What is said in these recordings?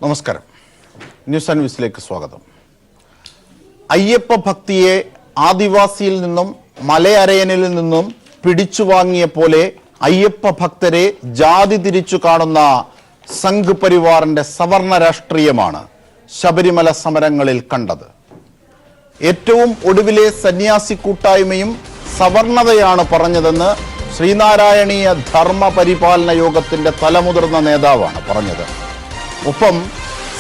നമസ്കാരം. News and വ്യൂസിലേക്ക് സ്വാഗതം. അയ്യപ്പ ഭക്തിയെ ആദിവാസിയിൽ നിന്നും മലയരയനിൽ നിന്നും പിടിച്ചു വാങ്ങിയ പോലെ അയ്യപ്പ ഭക്തരെ ജാതി തിരിച്ചു കാണുന്ന സംഘ് പരിവാറിന്റെ സവർണ രാഷ്ട്രീയമാണ് ശബരിമല സമരങ്ങളിൽ കണ്ടത്. ഏറ്റവും ഒടുവിലെ സന്യാസി കൂട്ടായ്മയും സവർണതയാണ് പറഞ്ഞതെന്ന് ശ്രീനാരായണീയ ധർമ്മ പരിപാലന യോഗത്തിന്റെ തലമുതിർന്ന നേതാവാണ് പറഞ്ഞത്. ഒപ്പം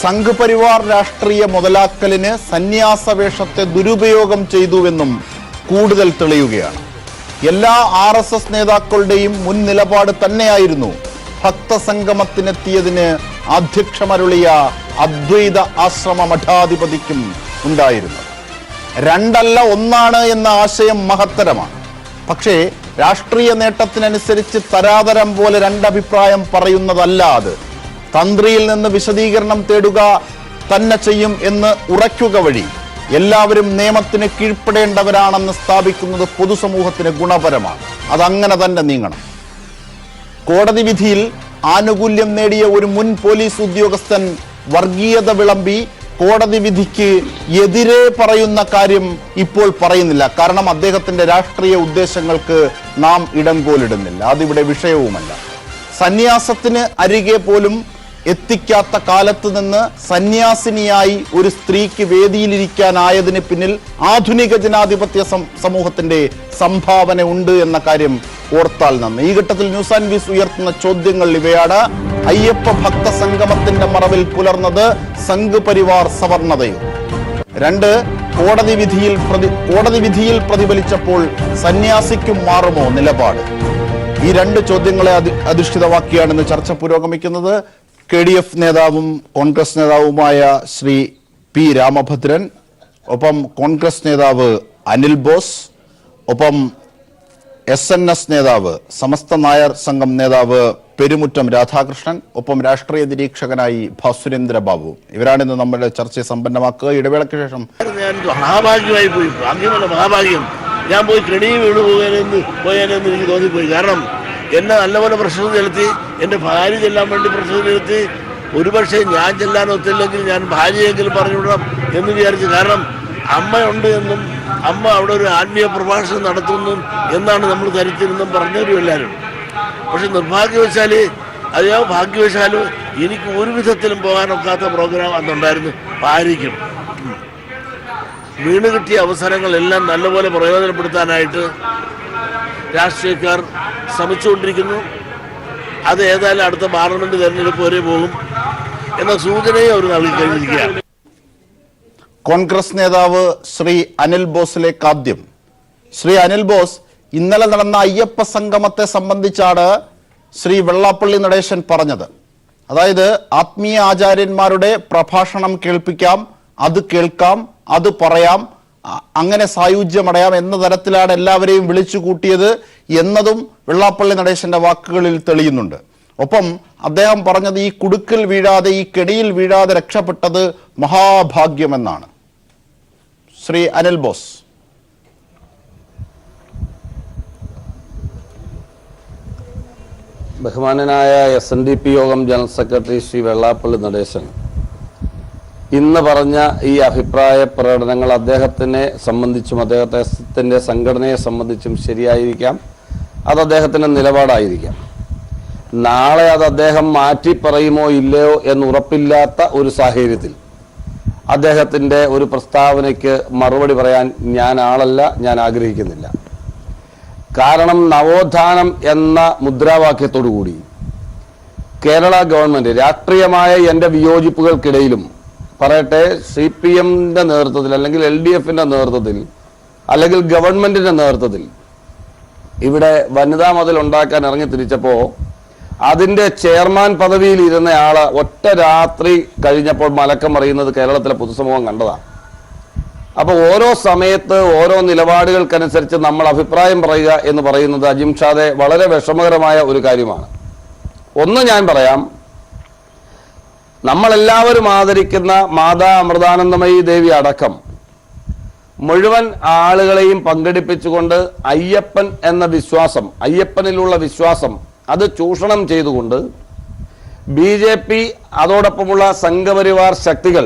സംഘ് പരിവാർ രാഷ്ട്രീയ മുതലാക്കലിന് സന്യാസവേഷത്തെ ദുരുപയോഗം ചെയ്തുവെന്നും കൂടുതൽ തെളിയുകയാണ്. എല്ലാ RSS നേതാക്കളുടെയും മുൻ നിലപാട് തന്നെയായിരുന്നു ഭക്തസംഗമത്തിനെത്തിയതിന് അധ്യക്ഷമരുളിയ അദ്വൈത ആശ്രമ മഠാധിപതിക്കും ഉണ്ടായിരുന്നത്. രണ്ടല്ല ഒന്നാണ് എന്ന ആശയം മഹത്തരമാണ്. പക്ഷേ രാഷ്ട്രീയ നേട്ടത്തിനനുസരിച്ച് തരാതരം പോലെ രണ്ടഭിപ്രായം പറയുന്നതല്ല അത്. തന്ത്രിയിൽ നിന്ന് വിശദീകരണം തേടുക തന്നെ ചെയ്യും എന്ന് ഉറയ്ക്കുക വഴി എല്ലാവരും നിയമത്തിന് കീഴ്പ്പെടേണ്ടവരാണെന്ന് സ്ഥാപിക്കുന്നത് പൊതുസമൂഹത്തിന് ഗുണപരമാണ്. അതങ്ങനെ തന്നെ നീങ്ങണം. കോടതി വിധിയിൽ ആനുകൂല്യം നേടിയ ഒരു മുൻ പോലീസ് ഉദ്യോഗസ്ഥൻ വർഗീയത വിളമ്പി കോടതി വിധിക്ക് എതിരെ പറയുന്ന കാര്യം ഇപ്പോൾ പറയുന്നില്ല. കാരണം അദ്ദേഹത്തിന്റെ രാഷ്ട്രീയ ഉദ്ദേശങ്ങൾക്ക് നാം ഇടംകോലിടുന്നില്ല. അതിവിടെ വിഷയവുമല്ല. സന്യാസത്തിന് അരികെ പോലും എത്തിക്കാത്ത കാലത്ത് നിന്ന് സന്യാസിനിയായി ഒരു സ്ത്രീക്ക് വേദിയിലിരിക്കാനായതിന് പിന്നിൽ ആധുനിക ജനാധിപത്യ സമൂഹത്തിന്റെ സംഭാവന ഉണ്ട് എന്ന കാര്യം ഓർത്താൽ നന്ന്. ഈ ഘട്ടത്തിൽ ന്യൂസ് ആൻഡ് വ്യൂസ് ഉയർത്തുന്ന ചോദ്യങ്ങൾ ഇവയാണ്. അയ്യപ്പ ഭക്ത സംഗമത്തിന്റെ മറവിൽ പുലർന്നത് സംഘ് പരിവാർ സവർണതയോ? 2, കോടതി വിധിയിൽ പ്രതിഫലിച്ചപ്പോൾ സന്യാസിക്കും മാറുമോ നിലപാട്? ഈ 2 ചോദ്യങ്ങളെ അധിഷ്ഠിതമാക്കിയാണ് ഇന്ന് ചർച്ച പുരോഗമിക്കുന്നത്. KDF നേതാവും കോൺഗ്രസ് നേതാവുമായ ശ്രീ P. രാമഭദ്രൻ, ഒപ്പം കോൺഗ്രസ് നേതാവ് അനിൽ ബോസ്, ഒപ്പം SNS നേതാവ് സമസ്ത നായർ സംഘം നേതാവ് പെരുമുറ്റം രാധാകൃഷ്ണൻ, ഒപ്പം രാഷ്ട്രീയ നിരീക്ഷകനായി ഭാസുരേന്ദ്ര ബാബു. ഇവരാണിന്ന് നമ്മുടെ ചർച്ചയെ സമ്പന്നമാക്കുക. ഇടവേളയ്ക്ക് ശേഷം മഹാഭാഗ്യമായി പോയി, മഹാഭാഗ്യം. ഞാൻ പോയി കെണി വീണ് പോയാലെന്ന് എനിക്ക് തോന്നിപ്പോയി. കാരണം എന്നെ നല്ലപോലെ പ്രശ്നം ചെലുത്തി, എൻ്റെ ഭാര്യ ചെല്ലാൻ വേണ്ടി പ്രശ്നം ചെലുത്തി. ഒരുപക്ഷെ ഞാൻ ചെല്ലാൻ ഒത്തില്ലെങ്കിൽ ഞാൻ ഭാര്യയെങ്കിലും പറഞ്ഞുവിടണം എന്ന് വിചാരിച്ചു. കാരണം അമ്മയുണ്ട് എന്നും അമ്മ അവിടെ ഒരു ആത്മീയ പ്രഭാഷണം നടത്തുന്നു എന്നാണ് നമ്മൾ ധരിച്ചിരുന്നും പറഞ്ഞവരും എല്ലാവരും. പക്ഷെ ഭാഗ്യവശാലും എനിക്ക് ഒരു വിധത്തിലും പോകാനൊക്കാത്ത പ്രോഗ്രാം അന്നുണ്ടായിരുന്നു. ഭാര്യയ്ക്കും വീണ് കിട്ടിയ അവസരങ്ങളെല്ലാം നല്ലപോലെ പ്രയോജനപ്പെടുത്താനായിട്ട് രാഷ്ട്രീയക്കാർ ശ്രമിച്ചുകൊണ്ടിരിക്കുന്നു. അത് ഏതായാലും അടുത്ത പാർലമെന്റ് തെരഞ്ഞെടുപ്പ് വരെ പോകും എന്ന സൂചനയും അവർ നൽകി കഴിഞ്ഞിരിക്കുകയാണ്. കോൺഗ്രസ് നേതാവ് ശ്രീ അനിൽ ബോസിലേക്ക് ആദ്യം. ശ്രീ അനിൽ ബോസ്, ഇന്നലെ നടന്ന അയ്യപ്പ സംഗമത്തെ സംബന്ധിച്ചാണ് ശ്രീ വെള്ളാപ്പള്ളി നടേശൻ പറഞ്ഞത്. അതായത് ആത്മീയ ആചാര്യന്മാരുടെ പ്രഭാഷണം കേൾപ്പിക്കാം, അത് കേൾക്കാം, അത് പറയാം, അങ്ങനെ സായുജ്യമടയാം എന്ന തരത്തിലാണ് എല്ലാവരെയും വിളിച്ചു കൂട്ടിയത് എന്നതും വെള്ളാപ്പള്ളി നടേശന്റെ വാക്കുകളിൽ തെളിയുന്നുണ്ട്. ഒപ്പം അദ്ദേഹം പറഞ്ഞത് ഈ കുടുക്കിൽ വീഴാതെ, ഈ കെണിയിൽ വീഴാതെ രക്ഷപ്പെട്ടത് മഹാഭാഗ്യമെന്നാണ്. ശ്രീ അനിൽ ബോസ്. ബഹുമാനനായ SNDP യോഗം ജനറൽ സെക്രട്ടറി ശ്രീ വെള്ളാപ്പള്ളി നടേശൻ ഇന്ന് പറഞ്ഞ ഈ അഭിപ്രായ പ്രകടനങ്ങൾ അദ്ദേഹത്തിനെ സംബന്ധിച്ചും അദ്ദേഹത്തിൻ്റെ സംഘടനയെ സംബന്ധിച്ചും ശരിയായിരിക്കാം, അത് അദ്ദേഹത്തിൻ്റെ നിലപാടായിരിക്കാം. നാളെ അത് അദ്ദേഹം മാറ്റി പറയുമോ ഇല്ലയോ എന്നുറപ്പില്ലാത്ത ഒരു സാഹചര്യത്തിൽ അദ്ദേഹത്തിൻ്റെ ഒരു പ്രസ്താവനയ്ക്ക് മറുപടി പറയാൻ ഞാൻ ആളല്ല, ഞാൻ ആഗ്രഹിക്കുന്നില്ല. കാരണം നവോത്ഥാനം എന്ന മുദ്രാവാക്യത്തോടുകൂടി കേരള ഗവൺമെൻറ് രാഷ്ട്രീയമായ എൻ്റെ വിയോജിപ്പുകൾക്കിടയിലും പറയട്ടെ, CPMന്റെ നേതൃത്വത്തിൽ അല്ലെങ്കിൽ LDFന്റെ നേതൃത്വത്തിൽ അല്ലെങ്കിൽ ഗവൺമെന്റിന്റെ നേതൃത്വത്തിൽ ഇവിടെ വനിതാ മതിൽ ഉണ്ടാക്കാൻ ഇറങ്ങി തിരിച്ചപ്പോൾ അതിൻ്റെ ചെയർമാൻ പദവിയിൽ ഇരുന്ന ആള് ഒറ്റ രാത്രി കഴിഞ്ഞപ്പോൾ മലക്കം അറിയുന്നത് കേരളത്തിലെ പൊതുസമൂഹം കണ്ടതാണ്. അപ്പോൾ ഓരോ സമയത്ത് ഓരോ നിലപാടുകൾക്കനുസരിച്ച് നമ്മൾ അഭിപ്രായം പറയുക എന്ന് പറയുന്നത് അജിംഷാദെ വളരെ വിഷമകരമായ ഒരു കാര്യമാണ്. ഒന്ന് ഞാൻ പറയാം, നമ്മളെല്ലാവരും ആദരിക്കുന്ന മാതാ അമൃതാനന്ദമയി ദേവി അടക്കം മുഴുവൻ ആളുകളെയും പങ്കെടുപ്പിച്ചുകൊണ്ട് അയ്യപ്പൻ എന്ന വിശ്വാസം, അയ്യപ്പനിലുള്ള വിശ്വാസം അത് ചൂഷണം ചെയ്തുകൊണ്ട് BJP അതോടൊപ്പമുള്ള സംഘപരിവാർ ശക്തികൾ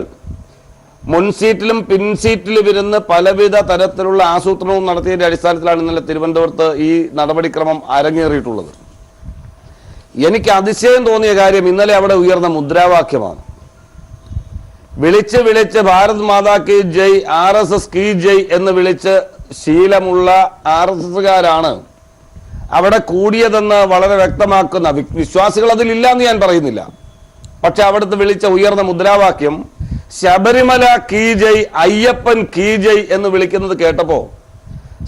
മുൻസീറ്റിലും പിൻസീറ്റിലും ഇരുന്ന് പലവിധ തരത്തിലുള്ള ആസൂത്രണവും നടത്തിയതിന്റെ അടിസ്ഥാനത്തിലാണ് ഇന്നലെ തിരുവനന്തപുരത്ത് ഈ നടപടിക്രമം അരങ്ങേറിയിട്ടുള്ളത്. എനിക്ക് അതിശയം തോന്നിയ കാര്യം ഇന്നലെ അവിടെ ഉയർന്ന മുദ്രാവാക്യമാണ്. വിളിച്ച് ഭാരത് മാതാ കി ജയ്, RSS കി ജയ് എന്ന് വിളിച്ച് ശീലമുള്ള RSSകാരാണ് അവിടെ കൂടിയതെന്ന് വളരെ വ്യക്തമാക്കുന്ന വിശ്വാസികൾ അതിലില്ല എന്ന് ഞാൻ പറയുന്നില്ല. പക്ഷെ അവിടുത്തെ വിളിച്ച ഉയർന്ന മുദ്രാവാക്യം ശബരിമല കി ജയ്, അയ്യപ്പൻ കി ജയ് എന്ന് വിളിക്കുന്നത് കേട്ടപ്പോ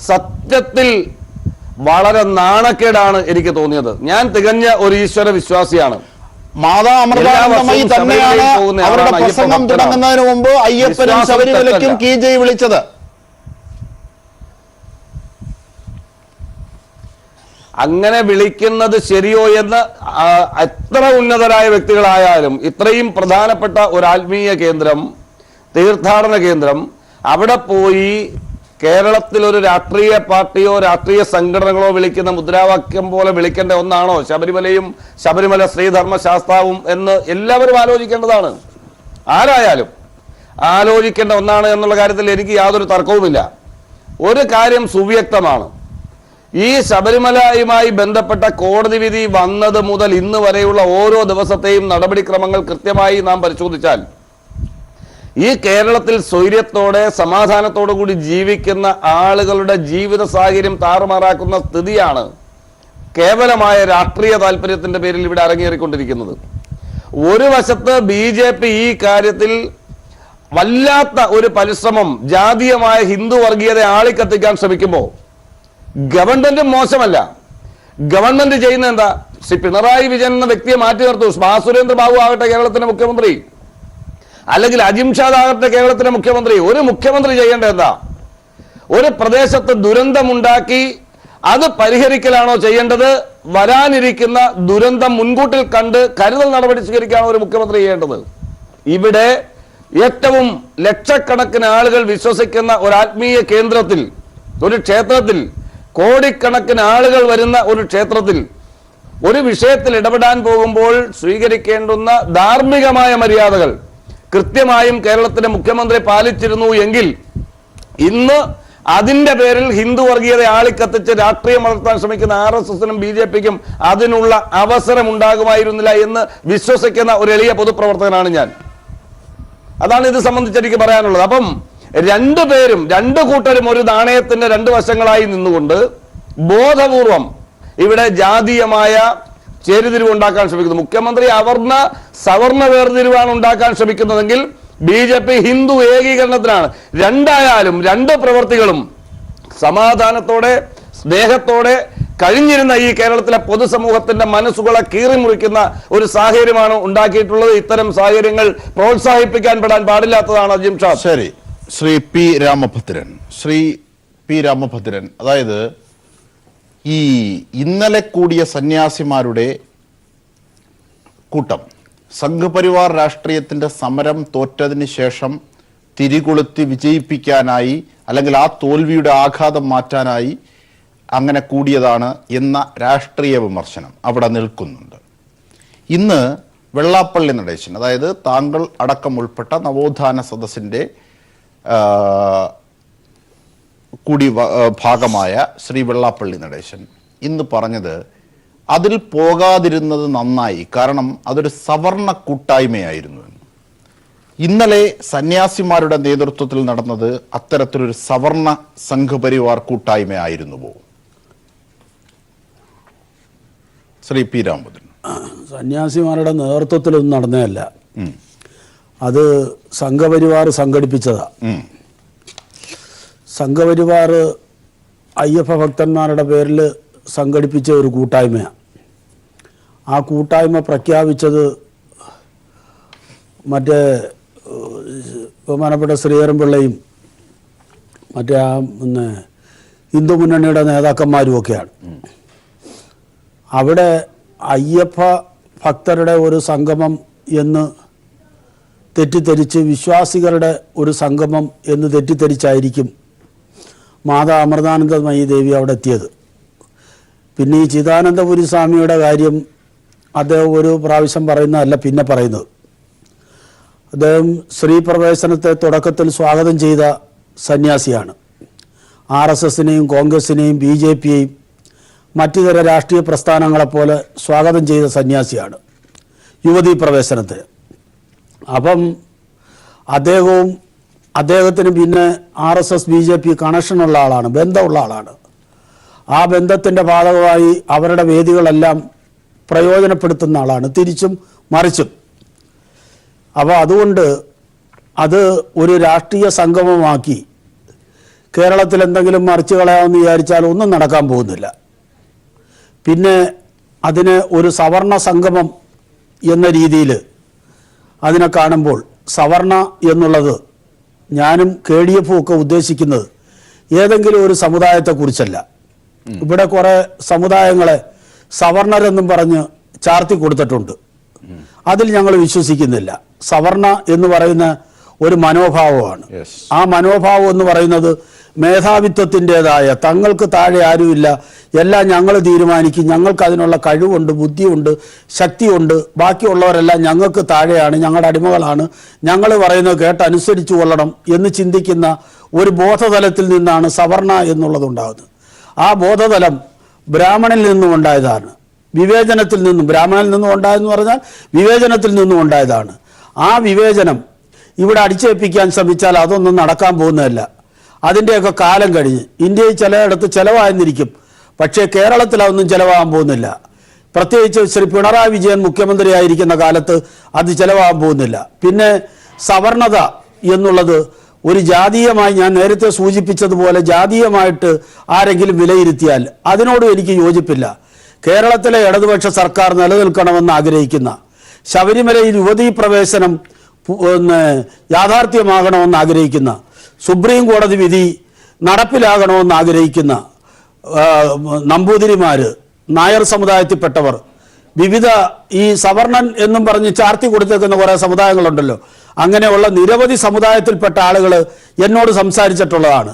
സത്യത്തിൽ വളരെ നാണക്കേടാണ് എനിക്ക് തോന്നിയത്. ഞാൻ തികഞ്ഞ ഒരു ഈശ്വര വിശ്വാസിയാണ്. മാതാ അമൃതാനന്ദമയി തന്നെയാണ് അവരുടെ പ്രസംഗം തുടങ്ങുന്നതിന് മുമ്പ് അയ്യപ്പനും ശബരിമലയ്ക്കും കി ജയ് വിളിച്ചത്. അങ്ങനെ വിളിക്കുന്നത് ശരിയോ എന്ന് എത്ര ഉന്നതരായ വ്യക്തികളായാലും ഇത്രയും പ്രധാനപ്പെട്ട ഒരു ആത്മീയ കേന്ദ്രം, തീർത്ഥാടന കേന്ദ്രം, അവിടെ പോയി കേരളത്തിൽ ഒരു രാഷ്ട്രീയ പാർട്ടിയോ രാഷ്ട്രീയ സംഘടനകളോ വിളിക്കുന്ന മുദ്രാവാക്യം പോലെ വിളിക്കേണ്ട ഒന്നാണോ ശബരിമലയും ശബരിമല ശ്രീധർമ്മശാസ്താവും എന്ന് എല്ലാവരും ആലോചിക്കേണ്ടതാണ്. ആരായാലും ആലോചിക്കേണ്ട ഒന്നാണ് എന്നുള്ള കാര്യത്തിൽ എനിക്ക് യാതൊരു തർക്കവുമില്ല. ഒരു കാര്യം സുവ്യക്തമാണ്. ഈ ശബരിമലയുമായി ബന്ധപ്പെട്ട കോടതി വിധി വന്നത് മുതൽ ഇന്ന് വരെയുള്ള ഓരോ ദിവസത്തെയും നടപടിക്രമങ്ങൾ കൃത്യമായി നാം പരിശോധിച്ചാൽ ഈ കേരളത്തിൽ സ്വൈര്യത്തോടെ സമാധാനത്തോടു കൂടി ജീവിക്കുന്ന ആളുകളുടെ ജീവിത സാഹചര്യം താറുമാറാക്കുന്ന സ്ഥിതിയാണ് കേവലമായ രാഷ്ട്രീയ താല്പര്യത്തിന്റെ പേരിൽ ഇവിടെ അരങ്ങേറിക്കൊണ്ടിരിക്കുന്നത്. ഒരു വശത്ത് BJP ഈ കാര്യത്തിൽ വല്ലാത്ത ഒരു പരിശ്രമം ജാതീയമായ ഹിന്ദു വർഗീയത ആളിക്കത്തിക്കാൻ ശ്രമിക്കുമ്പോൾ ഗവൺമെന്റും മോശമല്ല. ഗവൺമെന്റ് ചെയ്യുന്ന എന്താ? ശ്രീ പിണറായി വിജയൻ എന്ന വ്യക്തിയെ മാറ്റി നിർത്തൂ. സുരേന്ദ്ര ബാബു ആകട്ടെ കേരളത്തിന്റെ മുഖ്യമന്ത്രി, അല്ലെങ്കിൽ അജിംഷാദ് ആകട്ടെ കേരളത്തിലെ മുഖ്യമന്ത്രി. ഒരു മുഖ്യമന്ത്രി ചെയ്യേണ്ടത് എന്താ? ഒരു പ്രദേശത്ത് ദുരന്തമുണ്ടാക്കി അത് പരിഹരിക്കലാണോ ചെയ്യേണ്ടത്? വരാനിരിക്കുന്ന ദുരന്തം മുൻകൂട്ടിൽ കണ്ട് കരുതൽ നടപടി സ്വീകരിക്കാണോ ഒരു മുഖ്യമന്ത്രി ചെയ്യേണ്ടത്? ഇവിടെ ഏറ്റവും ലക്ഷക്കണക്കിന് ആളുകൾ വിശ്വസിക്കുന്ന ഒരു ആത്മീയ കേന്ദ്രത്തിൽ, ഒരു ക്ഷേത്രത്തിൽ, കോടിക്കണക്കിന് ആളുകൾ വരുന്ന ഒരു ക്ഷേത്രത്തിൽ ഒരു വിഷയത്തിൽ ഇടപെടാൻ പോകുമ്പോൾ സ്വീകരിക്കേണ്ടുന്ന ധാർമ്മികമായ മര്യാദകൾ കൃത്യമായും കേരളത്തിലെ മുഖ്യമന്ത്രി പാലിച്ചിരുന്നു എങ്കിൽ ഇന്ന് അതിന്റെ പേരിൽ ഹിന്ദു വർഗീയത ആളിക്കത്തിച്ച് രാഷ്ട്രീയം വളർത്താൻ ശ്രമിക്കുന്ന RSSനും BJPക്കും അതിനുള്ള അവസരം ഉണ്ടാകുമായിരുന്നില്ല എന്ന് വിശ്വസിക്കുന്ന ഒരു എളിയ പൊതുപ്രവർത്തകനാണ് ഞാൻ. അതാണ് ഇത് സംബന്ധിച്ച് എനിക്ക് പറയാനുള്ളത്. അപ്പം രണ്ടു കൂട്ടരും ഒരു നാണയത്തിന്റെ രണ്ട് വശങ്ങളായി നിന്നുകൊണ്ട് ബോധപൂർവം ഇവിടെ ജാതീയമായ ചേരിതിരിവ് ഉണ്ടാക്കാൻ ശ്രമിക്കുന്നു. മുഖ്യമന്ത്രി സവർണ വേർതിരിവാണ് ഉണ്ടാക്കാൻ ശ്രമിക്കുന്നതെങ്കിൽ BJP ഹിന്ദു ഏകീകരണത്തിനാണ്. രണ്ടായാലും രണ്ട് പ്രവർത്തികളും സമാധാനത്തോടെ സ്നേഹത്തോടെ കഴിഞ്ഞിരുന്ന ഈ കേരളത്തിലെ പൊതുസമൂഹത്തിന്റെ മനസ്സുകളെ കീറിമുറിക്കുന്ന ഒരു സാഹചര്യമാണ് ഉണ്ടാക്കിയിട്ടുള്ളത്. ഇത്തരം സാഹചര്യങ്ങൾ പ്രോത്സാഹിപ്പിക്കാൻ പെടാൻ പാടില്ലാത്തതാണ് അജിംഷാദ്. ശരി, ശ്രീ പി രാമഭദ്രൻ, അതായത് ഈ ഇന്നലെ കൂടിയ സന്യാസിമാരുടെ കൂട്ടം സംഘപരിവാർ രാഷ്ട്രീയത്തിന്റെ സമരം തോറ്റതിന് ശേഷം തിരികൊളുത്തി വിജയിപ്പിക്കാനായി, അല്ലെങ്കിൽ ആ തോൽവിയുടെ ആഘാതം മാറ്റാനായി അങ്ങനെ കൂടിയതാണ് എന്ന രാഷ്ട്രീയ വിമർശനം അവിടെ നിൽക്കുന്നുണ്ട്. ഇന്ന് വെള്ളാപ്പള്ളി നടേശൻ, അതായത് താങ്കൾ അടക്കം ഉൾപ്പെട്ട നവോത്ഥാന സദസ്സിന്റെ കൂടി ഭാഗമായ ശ്രീ വെള്ളാപ്പള്ളി നടേശൻ ഇന്ന് പറഞ്ഞത് അതിൽ പോകാതിരുന്നത് നന്നായി, കാരണം അതൊരു സവർണ കൂട്ടായ്മയായിരുന്നു എന്ന്. ഇന്നലെ സന്യാസിമാരുടെ നേതൃത്വത്തിൽ നടന്നത് അത്തരത്തിലൊരു സവർണ സംഘപരിവാർ കൂട്ടായ്മയായിരുന്നുവോ? ശ്രീ പി രാമഭദ്രൻ. സന്യാസിമാരുടെ നേതൃത്വത്തിലൊന്നും നടന്നതല്ല, അത് സംഘപരിവാർ സംഘടിപ്പിച്ചതാ. സംഘപരിവാർ അയ്യപ്പ ഭക്തന്മാരുടെ പേരിൽ സംഘടിപ്പിച്ച ഒരു കൂട്ടായ്മയാണ്. ആ കൂട്ടായ്മ പ്രഖ്യാപിച്ചത് മറ്റേ ബഹുമാനപ്പെട്ട ശ്രീധരൻപിള്ളയും മറ്റേ ഹിന്ദു മുന്നണിയുടെ നേതാക്കന്മാരും ഒക്കെയാണ്. അവിടെ അയ്യപ്പ ഭക്തരുടെ ഒരു സംഗമം എന്ന് തെറ്റിദ്ധരിച്ച്, വിശ്വാസികളുടെ ഒരു സംഗമം എന്ന് തെറ്റിദ്ധരിച്ചായിരിക്കും മാതാ അമൃതാനന്ദമയി ദേവി അവിടെ എത്തിയത്. പിന്നെ ഈ ചിദാനന്ദപുരി സ്വാമിയുടെ കാര്യം അദ്ദേഹം ഒരു പ്രാവശ്യം പറയുന്നതല്ല പിന്നെ പറയുന്നത്. അദ്ദേഹം സ്ത്രീ പ്രവേശനത്തെ തുടക്കത്തിൽ സ്വാഗതം ചെയ്ത സന്യാസിയാണ്. RSSനെയും കോൺഗ്രസിനെയും BJPയെയും മറ്റിതര രാഷ്ട്രീയ പ്രസ്ഥാനങ്ങളെപ്പോലെ സ്വാഗതം ചെയ്ത സന്യാസിയാണ് യുവതീ പ്രവേശനത്തിന്. അപ്പം അദ്ദേഹത്തിന് പിന്നെ RSS BJP കണക്ഷനുള്ള ആളാണ്, ബന്ധമുള്ള ആളാണ്. ആ ബന്ധത്തിൻ്റെ ഭാഗമായി അവരുടെ വേദികളെല്ലാം പ്രയോജനപ്പെടുത്തുന്ന ആളാണ്, തിരിച്ചും മറിച്ചും. അപ്പോൾ അതുകൊണ്ട് അത് ഒരു രാഷ്ട്രീയ സംഗമമാക്കി കേരളത്തിൽ എന്തെങ്കിലും മറിച്ച് കളയാമെന്ന് വിചാരിച്ചാൽ ഒന്നും നടക്കാൻ പോകുന്നില്ല. പിന്നെ അതിന് ഒരു സവർണ സംഗമം എന്ന രീതിയിൽ അതിനെ കാണുമ്പോൾ സവർണ എന്നുള്ളത് ഞാനും KDF ഒക്കെ ഉദ്ദേശിക്കുന്നത് ഏതെങ്കിലും ഒരു സമുദായത്തെക്കുറിച്ചല്ല. ഇവിടെ കുറേ സമുദായങ്ങളെ സവർണരെന്നും പറഞ്ഞ് ചാർത്തി കൊടുത്തിട്ടുണ്ട്. അതിൽ ഞങ്ങൾ വിശ്വസിക്കുന്നില്ല. സവർണ എന്ന് പറയുന്ന ഒരു മനോഭാവമാണ്. ആ മനോഭാവം എന്ന് പറയുന്നത് മേധാവിത്വത്തിൻ്റെതായ, തങ്ങൾക്ക് താഴെ ആരുമില്ല, എല്ലാം ഞങ്ങൾ തീരുമാനിക്കും, ഞങ്ങൾക്ക് അതിനുള്ള കഴിവുണ്ട്, ബുദ്ധിയുണ്ട്, ശക്തിയുണ്ട്, ബാക്കിയുള്ളവരെല്ലാം ഞങ്ങൾക്ക് താഴെയാണ്, ഞങ്ങളുടെ അടിമകളാണ്, ഞങ്ങൾ പറയുന്നത് കേട്ടനുസരിച്ചു കൊള്ളണം എന്ന് ചിന്തിക്കുന്ന ഒരു ബോധതലത്തിൽ നിന്നാണ് സവർണ എന്നുള്ളതുണ്ടാകുന്നത്. ആ ബോധതലം ബ്രാഹ്മണിൽ നിന്നും ഉണ്ടായതാണ്, വിവേചനത്തിൽ നിന്നും. ബ്രാഹ്മണിൽ നിന്നും ഉണ്ടായെന്ന് പറഞ്ഞാൽ വിവേചനത്തിൽ നിന്നും ഉണ്ടായതാണ്. ആ വിവേചനം ഇവിടെ അടിച്ചേൽപ്പിക്കാൻ ശ്രമിച്ചാൽ അതൊന്നും നടക്കാൻ പോകുന്നതല്ല. അതിൻ്റെയൊക്കെ കാലം കഴിഞ്ഞ് ഇന്ത്യയിൽ ചിലയിടത്ത് ചിലവായെന്നിരിക്കും, പക്ഷേ കേരളത്തിൽ അതൊന്നും ചിലവാകാൻ പോകുന്നില്ല. പ്രത്യേകിച്ച് ശ്രീ പിണറായി വിജയൻ മുഖ്യമന്ത്രിയായിരിക്കുന്ന കാലത്ത് അത് ചിലവാകാൻ പോകുന്നില്ല. പിന്നെ സവർണത എന്നുള്ളത് ഒരു ജാതീയമായി, ഞാൻ നേരത്തെ സൂചിപ്പിച്ചതുപോലെ ജാതീയമായിട്ട് ആരെങ്കിലും വിലയിരുത്തിയാൽ അതിനോടും എനിക്ക് യോജിപ്പില്ല. കേരളത്തിലെ ഇടതുപക്ഷ സർക്കാർ നിലനിൽക്കണമെന്ന് ആഗ്രഹിക്കുന്ന, ശബരിമലയിൽ യുവതീ പ്രവേശനം യാഥാർത്ഥ്യമാകണമെന്ന് ആഗ്രഹിക്കുന്ന, സുപ്രീം കോടതി വിധി നടപ്പിലാകണമെന്ന് ആഗ്രഹിക്കുന്ന നമ്പൂതിരിമാർ, നായർ സമുദായത്തിൽപ്പെട്ടവർ, വിവിധ ഈ സവർണൻ എന്നും പറഞ്ഞ് ചാർത്തി കൊടുത്തേക്കുന്ന കുറേ സമുദായങ്ങളുണ്ടല്ലോ, അങ്ങനെയുള്ള നിരവധി സമുദായത്തിൽപ്പെട്ട ആളുകൾ എന്നോട് സംസാരിച്ചിട്ടുള്ളതാണ്.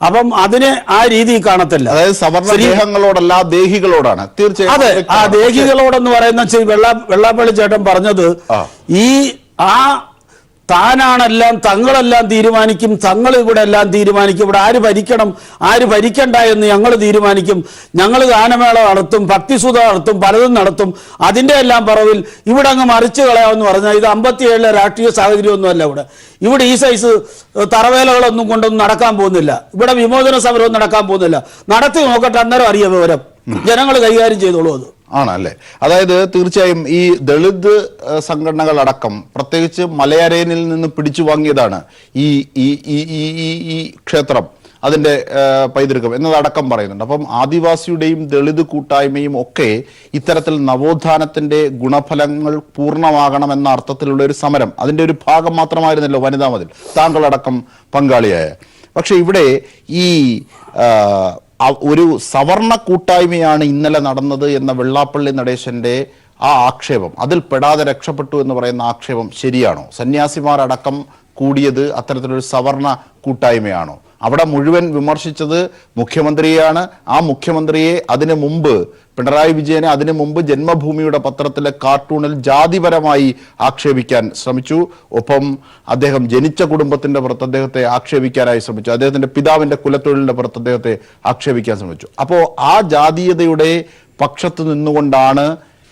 അപ്പം അതിനെ ആ രീതി കാണത്തില്ല. അതായത് സവർണദേഹങ്ങളോടല്ല, ദേഹികളോടാണ്. തീർച്ചയായും അതെ, ആ ദേഹികളോടെന്ന് പറയുന്ന വെള്ളാപ്പള്ളി ചേട്ടൻ പറഞ്ഞത് ആ താനാണെല്ലാം, തങ്ങളെല്ലാം തീരുമാനിക്കും, തങ്ങൾ ഇവിടെ എല്ലാം തീരുമാനിക്കും, ഇവിടെ ആര് ഭരിക്കണം ആര് ഭരിക്കണ്ട എന്ന് ഞങ്ങൾ തീരുമാനിക്കും, ഞങ്ങൾ ഗാനമേള നടത്തും, ഭക്തിസുധ നടത്തും, പലതും നടത്തും, അതിൻ്റെ എല്ലാം പറവിൽ ഇവിടെ അങ്ങ് മറിച്ച് കളയാമെന്ന് പറഞ്ഞാൽ ഇത് 57 രാഷ്ട്രീയ സാഹചര്യമൊന്നുമല്ല. ഇവിടെ ഈ സൈസ് തറവേലകളൊന്നും കൊണ്ടൊന്നും നടക്കാൻ പോകുന്നില്ല. ഇവിടെ വിമോചന സമരമൊന്നും നടക്കാൻ പോകുന്നില്ല. നടത്തി നോക്കട്ടെ, അന്നേരം അറിയാം വിവരം. ജനങ്ങൾ കൈകാര്യം ചെയ്തോളൂ അത്. ആണല്ലേ? അതായത് തീർച്ചയായും ഈ ദളിത് സംഘടനകളടക്കം പ്രത്യേകിച്ച് മലയരയനിൽ നിന്ന് പിടിച്ചു വാങ്ങിയതാണ് ഈ ക്ഷേത്രം, അതിൻ്റെ പൈതൃകം എന്നതടക്കം പറയുന്നുണ്ട്. അപ്പം ആദിവാസിയുടെയും ദളിത് കൂട്ടായ്മയും ഒക്കെ ഇത്തരത്തിൽ നവോത്ഥാനത്തിൻ്റെ ഗുണഫലങ്ങൾ പൂർണ്ണമാകണമെന്ന അർത്ഥത്തിലുള്ള ഒരു സമരം, അതിൻ്റെ ഒരു ഭാഗം മാത്രമായിരുന്നല്ലോ വനിതാ മതിൽ, താങ്കളടക്കം പങ്കാളിയായ. പക്ഷെ ഇവിടെ ഈ ഒരു സവർണ കൂട്ടായ്മയാണ് ഇന്നലെ നടന്നത് എന്ന വെള്ളാപ്പള്ളി നടേശന്റെ ആ ആക്ഷേപം, അതിൽ പെടാതെ രക്ഷപ്പെട്ടു എന്ന് പറയുന്ന ആക്ഷേപം ശരിയാണോ? സന്യാസിമാരടക്കം കൂടിയത് അത്തരത്തിലൊരു സവർണ കൂട്ടായ്മയാണോ? അവിടെ മുഴുവൻ വിമർശിച്ചത് മുഖ്യമന്ത്രിയെയാണ്. ആ മുഖ്യമന്ത്രിയെ അതിനു മുമ്പ്, പിണറായി വിജയനെ അതിനു മുമ്പ് ജന്മഭൂമിയുടെ പത്രത്തിലെ കാർട്ടൂണിൽ ജാതിപരമായി ആക്ഷേപിക്കാൻ ശ്രമിച്ചു. ഒപ്പം അദ്ദേഹം ജനിച്ച കുടുംബത്തിന്റെ പുറത്ത് അദ്ദേഹത്തെ ആക്ഷേപിക്കാനായി ശ്രമിച്ചു. അദ്ദേഹത്തിന്റെ പിതാവിന്റെ കുലത്തൊഴിലിന്റെ പുറത്ത് അദ്ദേഹത്തെ ആക്ഷേപിക്കാൻ ശ്രമിച്ചു. അപ്പോൾ ആ ജാതീയതയുടെ പക്ഷത്ത് നിന്നുകൊണ്ടാണ്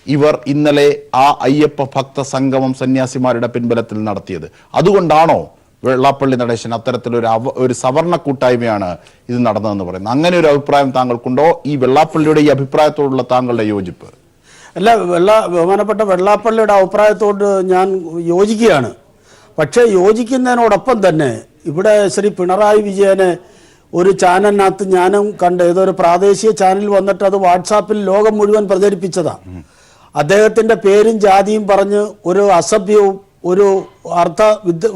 ഇവർ ഇന്നലെ ആ അയ്യപ്പ ഭക്ത സംഗമം സന്യാസിമാരുടെ പിൻബലത്തിൽ നടത്തിയത്. അതുകൊണ്ടാണോ വെള്ളാപ്പള്ളി നടേശൻ അത്തരത്തിലൊരു സവർണ കൂട്ടായ്മയാണ് ഇത് നടന്നതെന്ന് പറയുന്നത്? അങ്ങനെ ഒരു അഭിപ്രായം താങ്കൾക്കുണ്ടോ? ഈ വെള്ളാപ്പള്ളിയുടെ ഈ അഭിപ്രായത്തോടുള്ള താങ്കളുടെ യോജിപ്പ്? അല്ല, ബഹുമാനപ്പെട്ട വെള്ളാപ്പള്ളിയുടെ അഭിപ്രായത്തോട് ഞാൻ യോജിക്കുകയാണ്. പക്ഷേ യോജിക്കുന്നതിനോടൊപ്പം തന്നെ ഇവിടെ ശ്രീ പിണറായി വിജയനെ ഒരു ചാനലിനകത്ത് ഞാനും കണ്ട്, ഏതൊരു പ്രാദേശിക ചാനൽ വന്നിട്ട് അത് വാട്സാപ്പിൽ ലോകം മുഴുവൻ പ്രചരിപ്പിച്ചതാണ്. അദ്ദേഹത്തിൻ്റെ പേരും ജാതിയും പറഞ്ഞ് ഒരു അസഭ്യവും ഒരു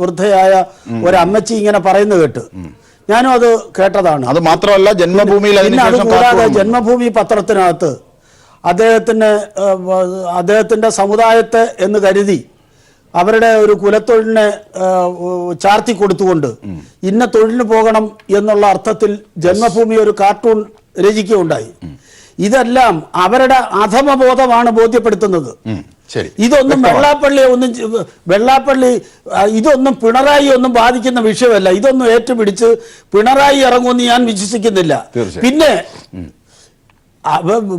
വൃദ്ധയായ ഒരു അമ്മച്ചി ഇങ്ങനെ പറയുന്നത് കേട്ട് ഞാനും അത് കേട്ടതാണ്. അത് മാത്രമല്ല, ജന്മഭൂമിയിൽ അതുകൂടാതെ ജന്മഭൂമി പത്രത്തിനകത്ത് അദ്ദേഹത്തിന്റെ സമുദായത്തെ എന്ന് കരുതി അവരുടെ ഒരു കുലത്തൊഴിലിനെ ചാർത്തി കൊടുത്തുകൊണ്ട് ഇന്ന തൊഴിലിന് പോകണം എന്നുള്ള അർത്ഥത്തിൽ ജന്മഭൂമി ഒരു കാർട്ടൂൺ രചിക്കുകയുണ്ടായി. ഇതെല്ലാം അവരുടെ അധമബോധമാണ് ബോധ്യപ്പെടുത്തുന്നത്. ശരി, ഇതൊന്നും വെള്ളാപ്പള്ളി ഇതൊന്നും പിണറായി ഒന്നും ബാധിക്കുന്ന വിഷയമല്ല. ഇതൊന്നും ഏറ്റുപിടിച്ച് പിണറായി ഇറങ്ങുമെന്ന് ഞാൻ വിശ്വസിക്കുന്നില്ല. പിന്നെ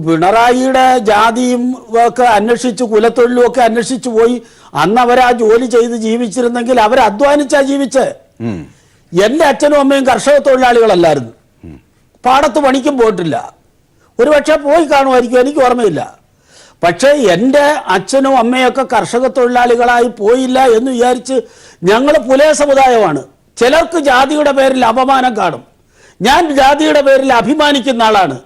പിണറായിയുടെ ജാതിയും ഒക്കെ അന്വേഷിച്ച് കുലത്തൊഴിലും ഒക്കെ അന്വേഷിച്ചു പോയി. അന്ന് അവരാ ജോലി ചെയ്ത് ജീവിച്ചിരുന്നെങ്കിൽ അവർ അധ്വാനിച്ചാ ജീവിച്ചേ. എൻ്റെ അച്ഛനും അമ്മയും കർഷക തൊഴിലാളികളല്ലായിരുന്നു, പാടത്ത് പണിക്കും പോയിട്ടില്ല. ഒരുപക്ഷെ പോയി കാണുമായിരിക്കും, എനിക്ക് ഓർമ്മയില്ല. പക്ഷേ എൻ്റെ അച്ഛനും അമ്മയൊക്കെ കർഷക തൊഴിലാളികളായി പോയില്ല എന്ന് വിചാരിച്ച് ഞങ്ങൾ പുലയ സമുദായമാണ്. ചിലർക്ക് ജാതിയുടെ പേരിൽ അപമാനം കാണും. ഞാൻ ജാതിയുടെ പേരിൽ അഭിമാനിക്കുന്ന ആളാണ്.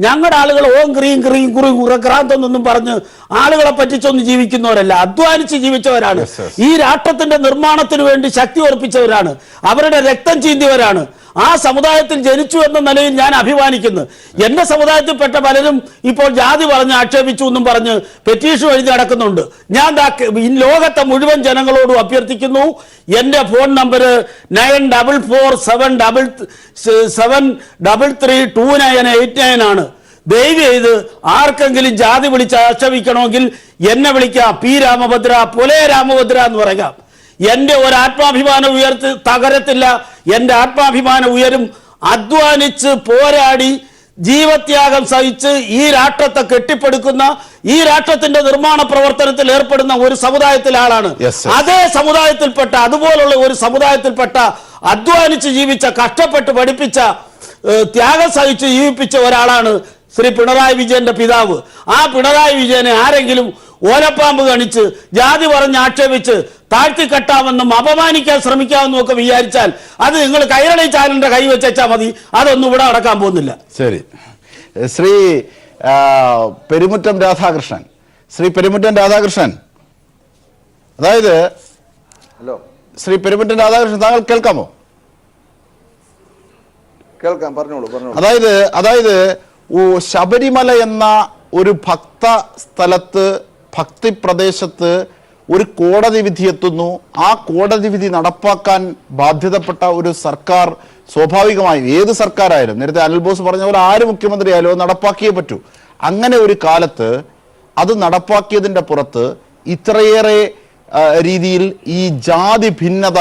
ഞങ്ങളുടെ ആളുകൾ ഓം ക്രീം ക്രീം കുറി കുറക്രാന്തെന്നൊന്നും പറഞ്ഞ് ആളുകളെ പറ്റിച്ചൊന്നും ജീവിക്കുന്നവരല്ല, അധ്വാനിച്ച് ജീവിച്ചവരാണ്. ഈ രാഷ്ട്രത്തിന്റെ നിർമ്മാണത്തിന് വേണ്ടി ശക്തി ഉറപ്പിച്ചവരാണ്, അവരുടെ രക്തം ചീന്തിയവരാണ്. ആ സമുദായത്തിൽ ജനിച്ചു എന്ന നിലയിൽ ഞാൻ അഭിമാനിക്കുന്നു. എൻ്റെ സമുദായത്തിൽപ്പെട്ട പലരും ഇപ്പോൾ ജാതി പറഞ്ഞ് ആക്ഷേപിച്ചു എന്നും പറഞ്ഞ് പെറ്റീഷൻ എഴുതി നടക്കുന്നുണ്ട്. ഞാൻ ലോകത്തെ മുഴുവൻ ജനങ്ങളോടും അഭ്യർത്ഥിക്കുന്നു, എൻ്റെ ഫോൺ നമ്പർ 9447332989 ആണ്. ദയവ് ചെയ്ത് ആർക്കെങ്കിലും ജാതി വിളിച്ച് ആക്ഷേപിക്കണമെങ്കിൽ എന്നെ വിളിക്കാം. പി രാമഭദ്ര, പുലയ രാമഭദ്ര എന്ന് പറയാം. എൻ്റെ ഒരു ആത്മാഭിമാനം തകരത്തില്ല. എൻ്റെ ആത്മാഭിമാനം ഉയരും. അധ്വാനിച്ച് പോരാടി ജീവത്യാഗം സഹിച്ച് ഈ രാഷ്ട്രത്തെ കെട്ടിപ്പടുക്കുന്ന, ഈ രാഷ്ട്രത്തിന്റെ നിർമ്മാണ പ്രവർത്തനത്തിൽ ഏർപ്പെടുന്ന ഒരു സമുദായത്തിലെ ആളാണ്. അതേ സമുദായത്തിൽപ്പെട്ട, അതുപോലുള്ള ഒരു സമുദായത്തിൽപ്പെട്ട അധ്വാനിച്ച് ജീവിച്ച, കഷ്ടപ്പെട്ട് പഠിപ്പിച്ച, ത്യാഗം സഹിച്ച് ജീവിപ്പിച്ച ഒരാളാണ് ശ്രീ പിണറായി വിജയന്റെ പിതാവ്. ആ പിണറായി വിജയനെ ആരെങ്കിലും ഓലപ്പാമ്പ് കണിച്ച് ജാതി പറഞ്ഞ് ആക്ഷേപിച്ച് താഴ്ത്തിക്കെട്ടാമെന്നും അപമാനിക്കാൻ ശ്രമിക്കാമെന്നും ഒക്കെ വിചാരിച്ചാൽ അത് നിങ്ങൾ കൈരളി ചാനലിന്റെ കൈ വെച്ചാൽ മതി. അതൊന്നും ഇവിടെ നടക്കാൻ പോകുന്നില്ല. ശരി, ശ്രീ പെരുമുറ്റം രാധാകൃഷ്ണൻ, അതായത് ശ്രീ പെരുമുറ്റം രാധാകൃഷ്ണൻ, താങ്കൾ കേൾക്കാമോ? കേൾക്കാം, പറഞ്ഞോളൂ. അതായത് ശബരിമല എന്ന ഒരു ഭക്ത സ്ഥലത്ത്, ഭക്തി പ്രദേശത്ത് ഒരു കോടതി വിധി എത്തുന്നു. ആ കോടതി വിധി നടപ്പാക്കാൻ ബാധ്യതപ്പെട്ട ഒരു സർക്കാർ സ്വാഭാവികമായും, ഏത് സർക്കാരായാലും, നേരത്തെ അനിൽ ബോസ് പറഞ്ഞ പോലെ ആര് മുഖ്യമന്ത്രി ആയാലും അത് നടപ്പാക്കിയേ പറ്റൂ. അങ്ങനെ ഒരു കാലത്ത് അത് നടപ്പാക്കിയതിൻ്റെ പുറത്ത് ഇത്രയേറെ രീതിയിൽ ഈ ജാതി ഭിന്നത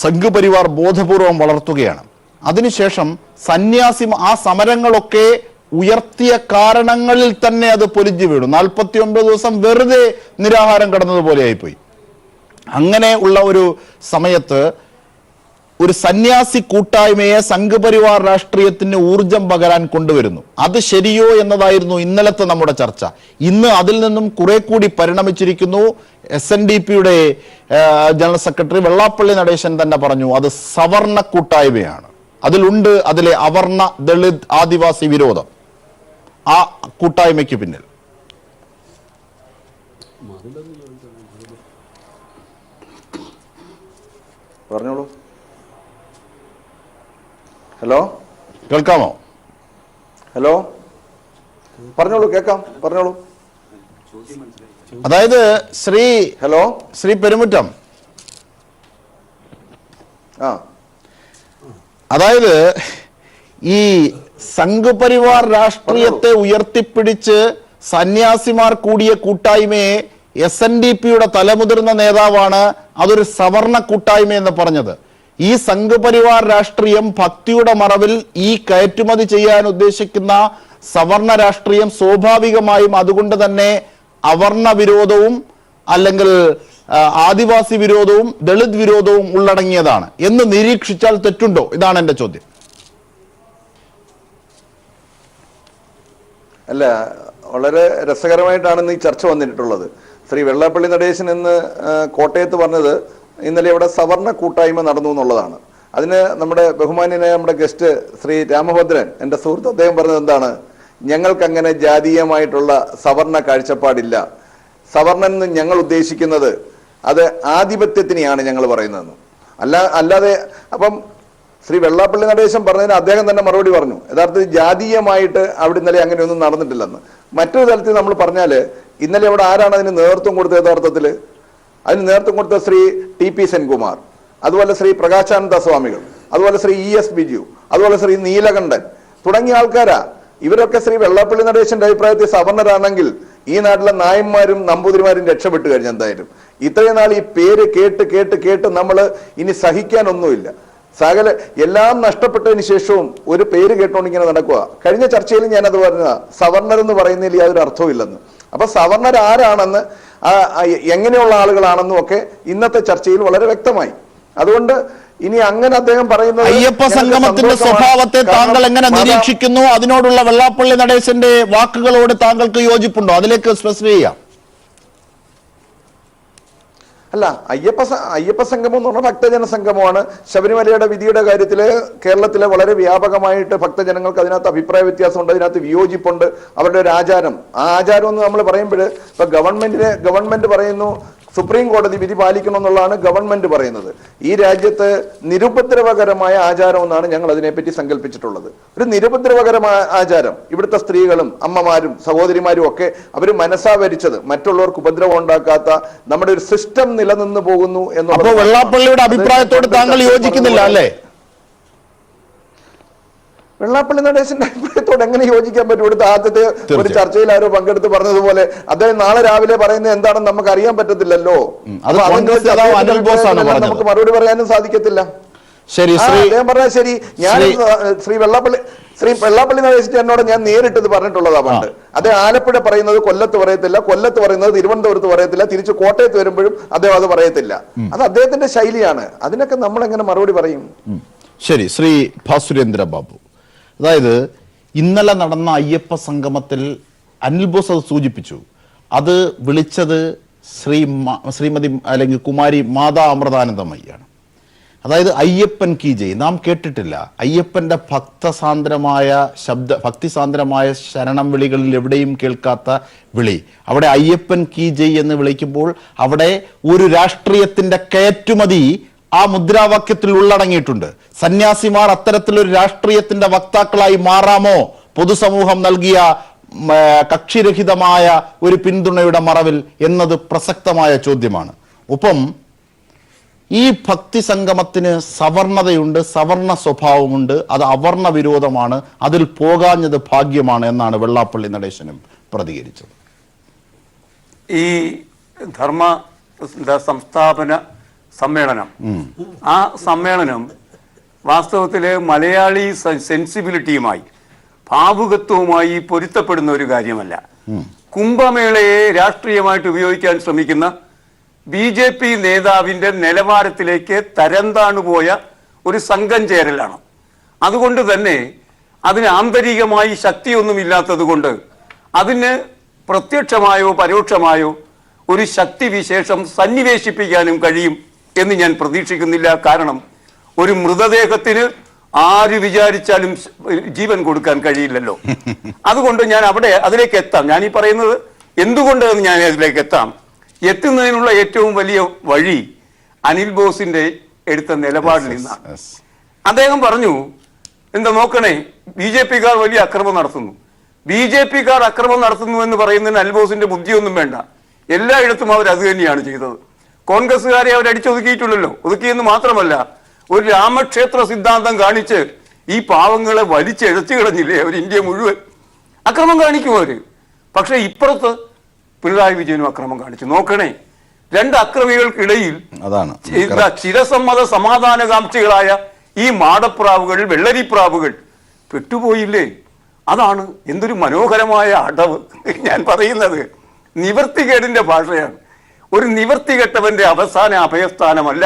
സംഘപരിവാർ ബോധപൂർവം വളർത്തുകയാണ്. അതിനുശേഷം ആ സമരങ്ങളൊക്കെ ഉയർത്തിയ കാരണങ്ങളിൽ തന്നെ അത് പൊലിഞ്ഞു വീണു. 49 ദിവസം വെറുതെ നിരാഹാരം കിടന്നതുപോലെ ആയിപ്പോയി. അങ്ങനെ ഉള്ള ഒരു സമയത്ത് ഒരു സന്യാസി കൂട്ടായ്മയെ സംഘപരിവാർ രാഷ്ട്രീയത്തിന് ഊർജം പകരാൻ കൊണ്ടുവരുന്നു. അത് ശരിയോ എന്നതായിരുന്നു ഇന്നലത്തെ നമ്മുടെ ചർച്ച. ഇന്ന് അതിൽ നിന്നും കുറെ കൂടി പരിണമിച്ചിരിക്കുന്നു. SNDPയുടെ ജനറൽ സെക്രട്ടറി വെള്ളാപ്പള്ളി നടേശൻ തന്നെ പറഞ്ഞു അത് സവർണ കൂട്ടായ്മയാണ്. അതിലുണ്ട് അതിലെ അവർണ, ദളിത്, ആദിവാസി വിരോധം. ആ കൂട്ടായ്മയ്ക്ക് പിന്നിൽ പറഞ്ഞോളൂ. ഹലോ, കേൾക്കാമോ? ഹലോ, പറഞ്ഞോളൂ, കേൾക്കാം, പറഞ്ഞോളൂ. അതായത് ശ്രീ പെരുമുറ്റം, അതായത് ഈ സംഘപരിവാർ രാഷ്ട്രീയത്തെ ഉയർത്തിപ്പിടിച്ച് സന്യാസിമാർ കൂടിയ കൂട്ടായ്മയെ SNDPയുടെ തലമുതിർന്ന നേതാവാണ് അതൊരു സവർണ കൂട്ടായ്മ എന്ന് പറഞ്ഞത്. ഈ സംഘപരിവാർ രാഷ്ട്രീയം ഭക്തിയുടെ മറവിൽ ഈ കയറ്റുമതി ചെയ്യാൻ ഉദ്ദേശിക്കുന്ന സവർണ രാഷ്ട്രീയം സ്വാഭാവികമായും അതുകൊണ്ട് തന്നെ അവർണ വിരോധവും അല്ലെങ്കിൽ ആദിവാസി വിരോധവും ദളിത് വിരോധവും ഉള്ളടങ്ങിയതാണ് എന്ന് നിരീക്ഷിച്ചാൽ തെറ്റുണ്ടോ? ഇതാണ് എൻ്റെ ചോദ്യം. അല്ല, വളരെ രസകരമായിട്ടാണ് ഈ ചർച്ച വന്നിട്ടുള്ളത്. ശ്രീ വെള്ളാപ്പള്ളി നടേശൻ എന്ന് കോട്ടയത്ത് പറഞ്ഞത് ഇന്നലെ ഇവിടെ സവർണ കൂട്ടായ്മ നടന്നു എന്നുള്ളതാണ്. അതിന് നമ്മുടെ ബഹുമാന്യനായ നമ്മുടെ ഗസ്റ്റ് ശ്രീ രാമഭദ്രൻ, എൻ്റെ സുഹൃത്ത്, അദ്ദേഹം പറഞ്ഞത് എന്താണ്? ഞങ്ങൾക്കങ്ങനെ ജാതീയമായിട്ടുള്ള സവർണ കാഴ്ചപ്പാടില്ല. സവർണൻ എന്ന് ഞങ്ങൾ ഉദ്ദേശിക്കുന്നത് അത് ആധിപത്യത്തിനെയാണ് ഞങ്ങൾ പറയുന്നതെന്ന്. അല്ലാതെ അപ്പം ശ്രീ വെള്ളാപ്പള്ളി നടേശൻ പറഞ്ഞതിന് അദ്ദേഹം തന്നെ മറുപടി പറഞ്ഞു. യഥാർത്ഥത്തിൽ ജാതീയമായിട്ട് അവിടെ ഇന്നലെ അങ്ങനെയൊന്നും നടന്നിട്ടില്ലെന്ന്. മറ്റൊരു തലത്തിൽ നമ്മൾ പറഞ്ഞാൽ ഇന്നലെ അവിടെ ആരാണ് അതിന് നേതൃത്വം കൊടുത്തത്? യഥാർത്ഥത്തിൽ അതിന് നേതൃത്വം കൊടുത്ത ശ്രീ TP സെൻകുമാർ, അതുപോലെ ശ്രീ പ്രകാശാനന്ദ സ്വാമികൾ, അതുപോലെ ശ്രീ ES ബിജു, അതുപോലെ ശ്രീ നീലകണ്ഠൻ തുടങ്ങിയ ആൾക്കാരാ. ഇവരൊക്കെ ശ്രീ വെള്ളാപ്പള്ളി നടേശന്റെ അഭിപ്രായത്തിൽ സവർണരാണെങ്കിൽ ഈ നാട്ടിലെ നായന്മാരും നമ്പൂതിരിമാരും രക്ഷപ്പെട്ടു കഴിഞ്ഞു. എന്തായാലും ഇത്രയും നാൾ ഈ പേര് കേട്ട് കേട്ട് കേട്ട് നമ്മൾ ഇനി സഹിക്കാനൊന്നുമില്ല. സകല എല്ലാം നഷ്ടപ്പെട്ടതിന് ശേഷവും ഒരു പേര് കേട്ടോണ്ട് ഇങ്ങനെ നടക്കുക. കഴിഞ്ഞ ചർച്ചയിൽ ഞാനത് പറഞ്ഞ സവർണർ എന്ന് പറയുന്നതിൽ യാതൊരു അർത്ഥവും ഇല്ലെന്ന്. അപ്പൊ സവർണർ ആരാണെന്ന് എങ്ങനെയുള്ള ആളുകളാണെന്നും ഒക്കെ ഇന്നത്തെ ചർച്ചയിൽ വളരെ വ്യക്തമായി. അതുകൊണ്ട് ഇനി അങ്ങനെ അദ്ദേഹം പറയുന്നത് അയ്യപ്പ സംഗമത്തിന്റെ സ്വഭാവത്തെ താങ്കൾ എങ്ങനെ നിരീക്ഷിക്കുന്നു? അതിനോടുള്ള വെള്ളാപ്പള്ളി നടേശന്റെ വാക്കുകളോട് താങ്കൾക്ക് യോജിപ്പുണ്ടോ? അതിലേക്ക് സ്പെസിഫൈ ചെയ്യാം. അല്ല, അയ്യപ്പ സംഗമം എന്ന് പറഞ്ഞാൽ ഭക്തജന സംഗമമാണ്. ശബരിമലയുടെ വിധിയുടെ കാര്യത്തിൽ കേരളത്തിലെ വളരെ വ്യാപകമായിട്ട് ഭക്തജനങ്ങൾക്ക് അതിനകത്ത് അഭിപ്രായ വ്യത്യാസമുണ്ട്, അതിനകത്ത് വിയോജിപ്പുണ്ട്. അവരുടെ ഒരു ആചാരം, ആ ആചാരം എന്ന് നമ്മൾ പറയുമ്പോൾ ഇപ്പൊ ഗവൺമെന്റ് പറയുന്നു സുപ്രീം കോടതി വിധി പാലിക്കണം എന്നുള്ളതാണ് ഗവൺമെന്റ് പറയുന്നത്. ഈ രാജ്യത്ത് നിരുപദ്രവകരമായ ആചാരം എന്നാണ് ഞങ്ങൾ അതിനെപ്പറ്റി സങ്കല്പിച്ചിട്ടുള്ളത്. ഒരു നിരുപദ്രവകരമായ ആചാരം. ഇവിടുത്തെ സ്ത്രീകളും അമ്മമാരും സഹോദരിമാരും ഒക്കെ അവർ മനസ്സാവരിച്ചത് മറ്റുള്ളവർക്ക് ഉപദ്രവം ഉണ്ടാക്കാത്ത നമ്മുടെ ഒരു സിസ്റ്റം നിലനിന്ന് പോകുന്നു എന്നുള്ളത്. അപ്പോൾ വെള്ളാപ്പള്ളിയുടെ അഭിപ്രായത്തോട് താങ്കൾ യോജിക്കുന്നില്ല അല്ലേ? വെള്ളാപ്പള്ളി നടേശന്റെ അഭിപ്രായത്തോട് എങ്ങനെ യോജിക്കാൻ പറ്റും? ഇവിടുത്തെ ആദ്യത്തെ ഒരു ചർച്ചയിൽ ആരോ പങ്കെടുത്ത് പറഞ്ഞതുപോലെ അദ്ദേഹം നാളെ രാവിലെ പറയുന്നത് എന്താണെന്ന് നമുക്ക് അറിയാൻ പറ്റത്തില്ലല്ലോ. നമുക്ക് മറുപടി പറയാനും സാധിക്കത്തില്ല. ശരി, അദ്ദേഹം പറഞ്ഞാൽ ശരി. ഞാൻ ശ്രീ വെള്ളാപ്പള്ളി നടേശൻ എന്നോട് ഞാൻ നേരിട്ട് ഇത് പറഞ്ഞിട്ടുള്ളതാ പണ്ട്. അദ്ദേഹം ആലപ്പുഴ പറയുന്നത് കൊല്ലത്ത് പറയത്തില്ല, കൊല്ലത്ത് പറയുന്നത് തിരുവനന്തപുരത്ത് പറയത്തില്ല, തിരിച്ച് കോട്ടയത്ത് വരുമ്പോഴും അദ്ദേഹം അത് പറയത്തില്ല. അത് അദ്ദേഹത്തിന്റെ ശൈലിയാണ്. അതിനൊക്കെ നമ്മൾ എങ്ങനെ മറുപടി പറയും? ശരി, ശ്രീ ഭാസുരേന്ദ്ര ബാബു, അതായത് ഇന്നലെ നടന്ന അയ്യപ്പ സംഗമത്തിൽ അനിൽ ബോസ് അത് സൂചിപ്പിച്ചു. അത് വിളിച്ചത് ശ്രീമതി അല്ലെങ്കിൽ കുമാരി മാതാ അമൃതാനന്ദമയ്യാണ്. അതായത് അയ്യപ്പൻ കി ജയ് നാം കേട്ടിട്ടില്ല. അയ്യപ്പന്റെ ഭക്തിസാന്ദ്രമായ ശരണം വിളികളിൽ എവിടെയും കേൾക്കാത്ത വിളി. അവിടെ അയ്യപ്പൻ കി ജയ് എന്ന് വിളിക്കുമ്പോൾ അവിടെ ഒരു രാഷ്ട്രീയത്തിന്റെ കയറ്റുമതി ആ മുദ്രാവാക്യത്തിൽ ഉള്ളടങ്ങിയിട്ടുണ്ട്. സന്യാസിമാർ അത്തരത്തിലൊരു രാഷ്ട്രീയത്തിന്റെ വക്താക്കളായി മാറാമോ പൊതുസമൂഹം നൽകിയ കക്ഷിരഹിതമായ ഒരു പിന്തുണയുടെ മറവിൽ എന്നത് പ്രസക്തമായ ചോദ്യമാണ്. ഒപ്പം ഈ ഭക്തി സംഗമത്തിന് സവർണതയുണ്ട്, സവർണ സ്വഭാവമുണ്ട്, അത് അവർണ വിരോധമാണ്, അതിൽ പോകാഞ്ഞത് ഭാഗ്യമാണ് എന്നാണ് വെള്ളാപ്പള്ളി നടേശനും പ്രതികരിച്ചത്. ഈ ധർമ്മ സംസ്ഥാപന സമ്മേളനം, ആ സമ്മേളനം വാസ്തവത്തില് മലയാളി സെൻസിബിലിറ്റിയുമായി ഭാവുകത്വവുമായി പൊരുത്തപ്പെടുന്ന ഒരു കാര്യമല്ല. കുംഭമേളയെ രാഷ്ട്രീയമായിട്ട് ഉപയോഗിക്കാൻ ശ്രമിക്കുന്ന BJP നേതാവിന്റെ നിലവാരത്തിലേക്ക് തരംതാണുപോയ ഒരു സംഘം ചേരലാണ്. അതുകൊണ്ട് തന്നെ അതിന് ആന്തരികമായി ശക്തിയൊന്നുമില്ലാത്തത് കൊണ്ട് അതിന് പ്രത്യക്ഷമായോ പരോക്ഷമായോ ഒരു ശക്തിവിശേഷം സന്നിവേശിപ്പിക്കാനും കഴിയും എന്ന് ഞാൻ പ്രതീക്ഷിക്കുന്നില്ല. കാരണം ഒരു മൃതദേഹത്തിന് ആര് വിചാരിച്ചാലും ജീവൻ കൊടുക്കാൻ കഴിയില്ലല്ലോ. അതുകൊണ്ട് ഞാൻ അതിലേക്ക് എത്താം. ഞാൻ ഈ പറയുന്നത് എന്തുകൊണ്ട് ഞാൻ അതിലേക്ക് എത്തുന്നതിനുള്ള ഏറ്റവും വലിയ വഴി അനിൽ ബോസിന്റെ എടുത്ത നിലപാടിൽ നിന്നാണ്. അദ്ദേഹം പറഞ്ഞു, എന്താ നോക്കണേ, BJP-കാർ വലിയ അക്രമം നടത്തുന്നു. BJP-കാർ അക്രമം നടത്തുന്നു എന്ന് പറയുന്നതിന് അനിൽ ബോസിന്റെ ബുദ്ധിയൊന്നും വേണ്ട. എല്ലായിടത്തും അവർ അത് തന്നെയാണ് ചെയ്തത്. കോൺഗ്രസ്സുകാരെ അവർ അടിച്ചൊതുക്കിയിട്ടുള്ളല്ലോ. ഒതുക്കിയെന്ന് മാത്രമല്ല, ഒരു രാമക്ഷേത്ര സിദ്ധാന്തം കാണിച്ച് ഈ പാവങ്ങളെ വലിച്ചെഴുത്തി കളഞ്ഞില്ലേ അവർ. ഇന്ത്യ മുഴുവൻ അക്രമം കാണിക്കും അവര്. പക്ഷെ ഇപ്പുറത്ത് പിണറായി വിജയനും അക്രമം കാണിച്ചു. നോക്കണേ, രണ്ട് അക്രമികൾക്കിടയിൽ ചിരസമ്മത സമാധാനകാംക്ഷികളായ ഈ മാടപ്രാവുകൾ, വെള്ളരിപ്രാവുകൾ പെട്ടുപോയില്ലേ? അതാണ് എന്തൊരു മനോഹരമായ അടവ്. ഞാൻ പറയുന്നത് നിവർത്തികേടിന്റെ ഭാഷയാണ്. ഒരു നിവർത്തികെട്ടവന്റെ അവസാന അഭയസ്ഥാനമല്ല